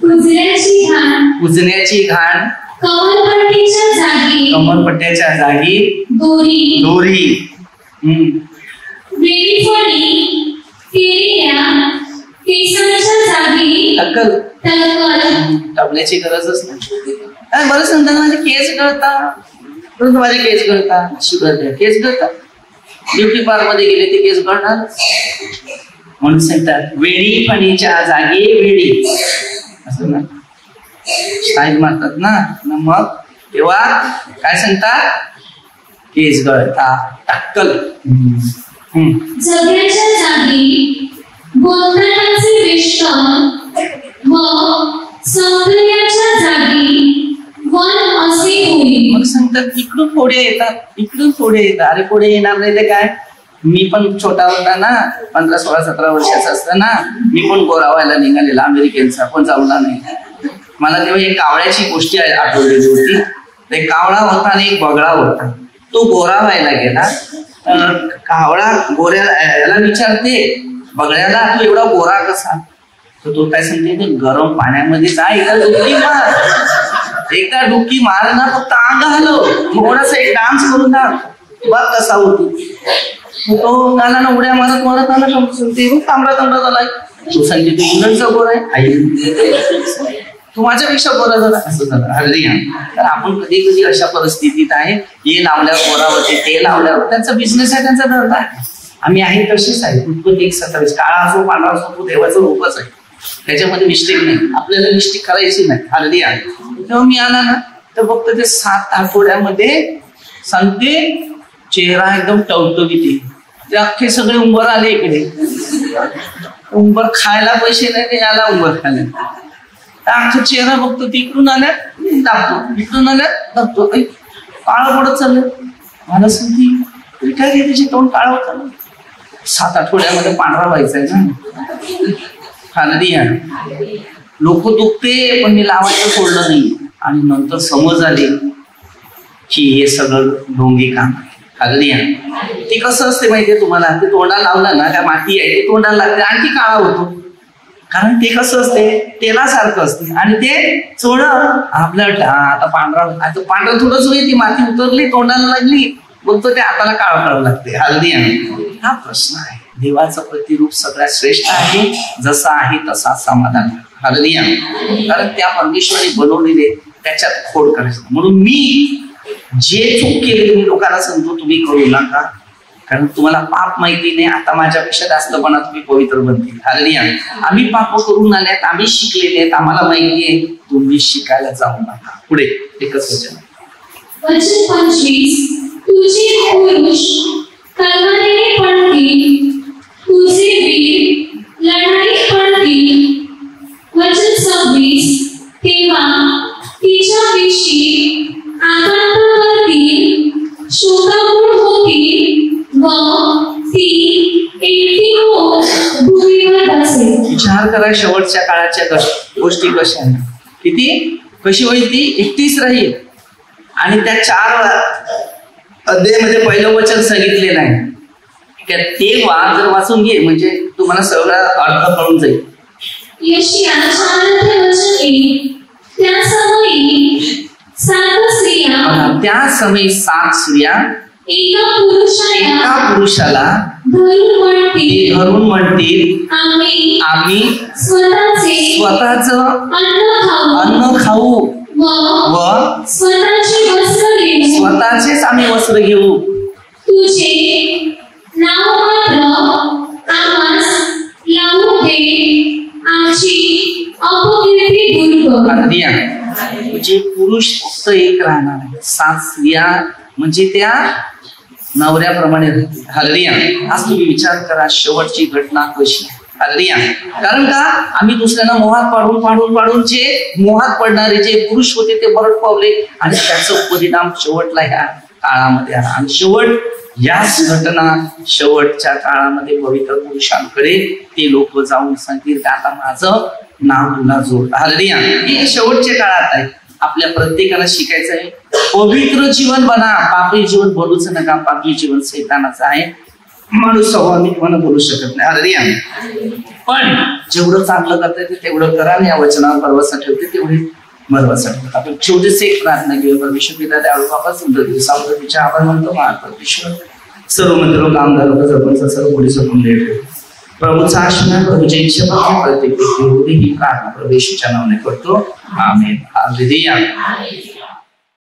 उजण्याची घाण, कमरपट्ट्याच्या जागी दोरी. टबल्याची गरजच नाही. बरं सांगतात माझे केस गळतात, परंतु माझे केस गळतात, शुगर केस गळतात. ब्युटी पार्लर मध्ये गेले ते केस गळणार म्हणून सांगतात वेळी फणीच्या जागी वेळी असं ना स्टाईल मारतात ना. मग तेव्हा काय सांगतात केस गळतात. टक्कल जगाच्या जागी बोलतानाचे वेष्टन व सौंदर्याच्या जागी वन असे होईल. मग सांग सांगतात इकडून फोडे येतात, इकडून फोडे येतात. अरे फोडे येणार नाही ते काय, मी पण छोटा होता ना, 15, 16, 17 वर्षाचा असताना मी पण गोरा व्हायला निघालेला अमेरिकेचा, पण जमला नाही. मला तेव्हा एक कावळ्याची गोष्टी आठवलेली होती. ते कावळा होता आणि एक बगळा होता. तो गोरा व्हायला गेला. कावळा गोऱ्याला विचारते बगळ्याला, तू एवढा गोरा कसा? तर तो काय सांगते, गरम पाण्यामध्ये जा, एकदा डुबकी मार, एकदा डुबकी मार ना, फक्त अंग हलव, थोडासा एक डान्स करून दाख, बघ कसा होतो. तो गाला ना उड्या मारत मारत आला, सांगते तांबडा तांबडा झालाय. तो सांगते तू इंग्लंडचा गोरा आहे, आई तू माझ्यापेक्षा गोरा झाला, असं झालं. अरे तर आपण कधी कधी अशा परिस्थितीत आहे, हे लावल्यावर गोरावरती, ते लावल्यावर, त्यांचा बिझनेस आहे, त्यांचा धंदा आहे. आम्ही आहे तशीच आहे. उत्पत्ती 1:27, काळा असो पांढरा असो, तो देवाचं रूपच आहे, त्याच्यामध्ये मिस्टेक नाही, आपल्याला मिस्टेक करायची नाही. हल्दी आहे. तेव्हा मी आला ना, तर फक्त ते 7 आठवड्यामध्ये सांगते चेहरा एकदम टवटवीत, ते अख्खे सगळे उंबर आले इकडे. उंबर खायला पैसे नाही, याला उंबर खायला. आमचा चेहरा बघतो, तिकडून आल्यात दाबतो, इकडून आल्यात दाबतो, काळं पडत चाललं. मला सांगते काय रे, त्याचे तोंड काळं होत चाललं. 7 आठवड्यामध्ये पांढरा व्हायचा आहे ना. हल्दी आहे. लोक दुखते, पण मी लावायचं सोडलं नाही. आणि नंतर समज आली की हे सगळं ढोंगी काम आहे. हल्दी आहे. ते कसं असते माहितीये तुम्हाला, ते तोंडाला लावलं ना, काय माती आहे ते तोंडाला लागते, आणखी काळा होतो. कारण ते कसं असते, तेलासारखं असते, आणि ते चोळ आपलं आता पांढरा थोडंच होईल, ती माती उतरली, तोंडाला लागली, मग तो ते हाताला काळं करावं लागते. हल्दी आहे. हा प्रश्न आहे. देवाचं प्रतिरूप सगळ्यात श्रेष्ठ आहे, जसा आहे तसा समाधान. हल्दी आहे. कारण त्या परमेश्वराने बनवलेले त्याच्यात खोड करायचं. म्हणून मी जे चूक केली मी लोकांना सांगतो, तुम्ही करू नका, कारण तुम्हाला पाप माहिती नाही. आता माझ्यापेक्षा जास्तपणा तुम्ही पवित्र बनतील. हल्दी आहे. आम्ही पाप करून आल्यात, आम्ही शिकलेले आहेत, आम्हाला माहिती आहे. तुम्ही शिकायला जाऊ नका. पुढे एकच वचन. वचन 25, तुझे पुरुष तलवारीने पडतील, तुझे वीर लढाईत पडतील. वचन 26, तेव्हा तिच्याविषयी आकांत करतील, शोकाकुळ होतील व ती एकटी होऊन भूमीवर बसेल. विचार करा, शेवटच्या काळाच्या गोष्टी कशा आहेत, किती कशी होईल, ती एकटीच राहील. आणि त्या 4 अध्यायामध्ये पहिलं वचन सांगितलेलं आहे. ते जर वाचून घे, म्हणजे तुम्हाला सगळा अर्थ कळून जाईल. यशिया 4 वचन 1, त्या समयी 7 स्त्रिया एका पुरुषाला धरून म्हणतील, आम्ही स्वतःच अन्न खाऊ व स्वतःचेच आम्ही वस्त्र घेऊ. तुझे नाव मात्र आम्हास लावू दे, आमची अपकीर्ती दूर कर. म्हणजे पुरुष फक्त एक राहणार आहे. 7 स्त्रिया म्हणजे त्या नवऱ्याप्रमाणे राहतील. हल्लिया. आज तुम्ही विचार करा, शेवटची घटना कशी. हल्लिया. कारण का, आम्ही दुसऱ्यांना मोहात पाडून जे मोहात पडणारे जे पुरुष होते ते मरण पावले, आणि त्याचा परिणाम शेवटला ह्या काळामध्ये आला. आणि शेवट याच घटना शेवटच्या काळामध्ये पवित्र पुरुषांकडे ते लोक जाऊन सांगतील की आता माझं नाव तुला जोड. हल्लिया. हे शेवटच्या काळात आहे. आपल्या प्रत्येकाला शिकायचं आहे, पवित्र जीवन बना, पापी जीवन बोलूच नका. पापी जीवन सैतानाचं आहे. माणूस स्वाभाविकपणे बोलू शकत नाही. हल्लिया. पण जेवढं चांगलं करता येते तेवढं करा, आणि या वचनावर भरवसा ठेवते तेवढी भरवसा ठेवते. आपण छोटीशी एक प्रार्थना घेऊया. परमेश्वर पिता, त्यावेळी बाबा सुंदर दिवसामध्ये आभार मानतो. महान परमेश्वर, सर्व मंदिर कामदार सरपंच सर्व पोलीस प्रभूचा आशीर्वाद, प्रभूच्या इच्छा प्रत्येक व्यक्ती ही प्रार्थना प्रभू येशूच्या नावाने करतो. आमेन. हालेलुया.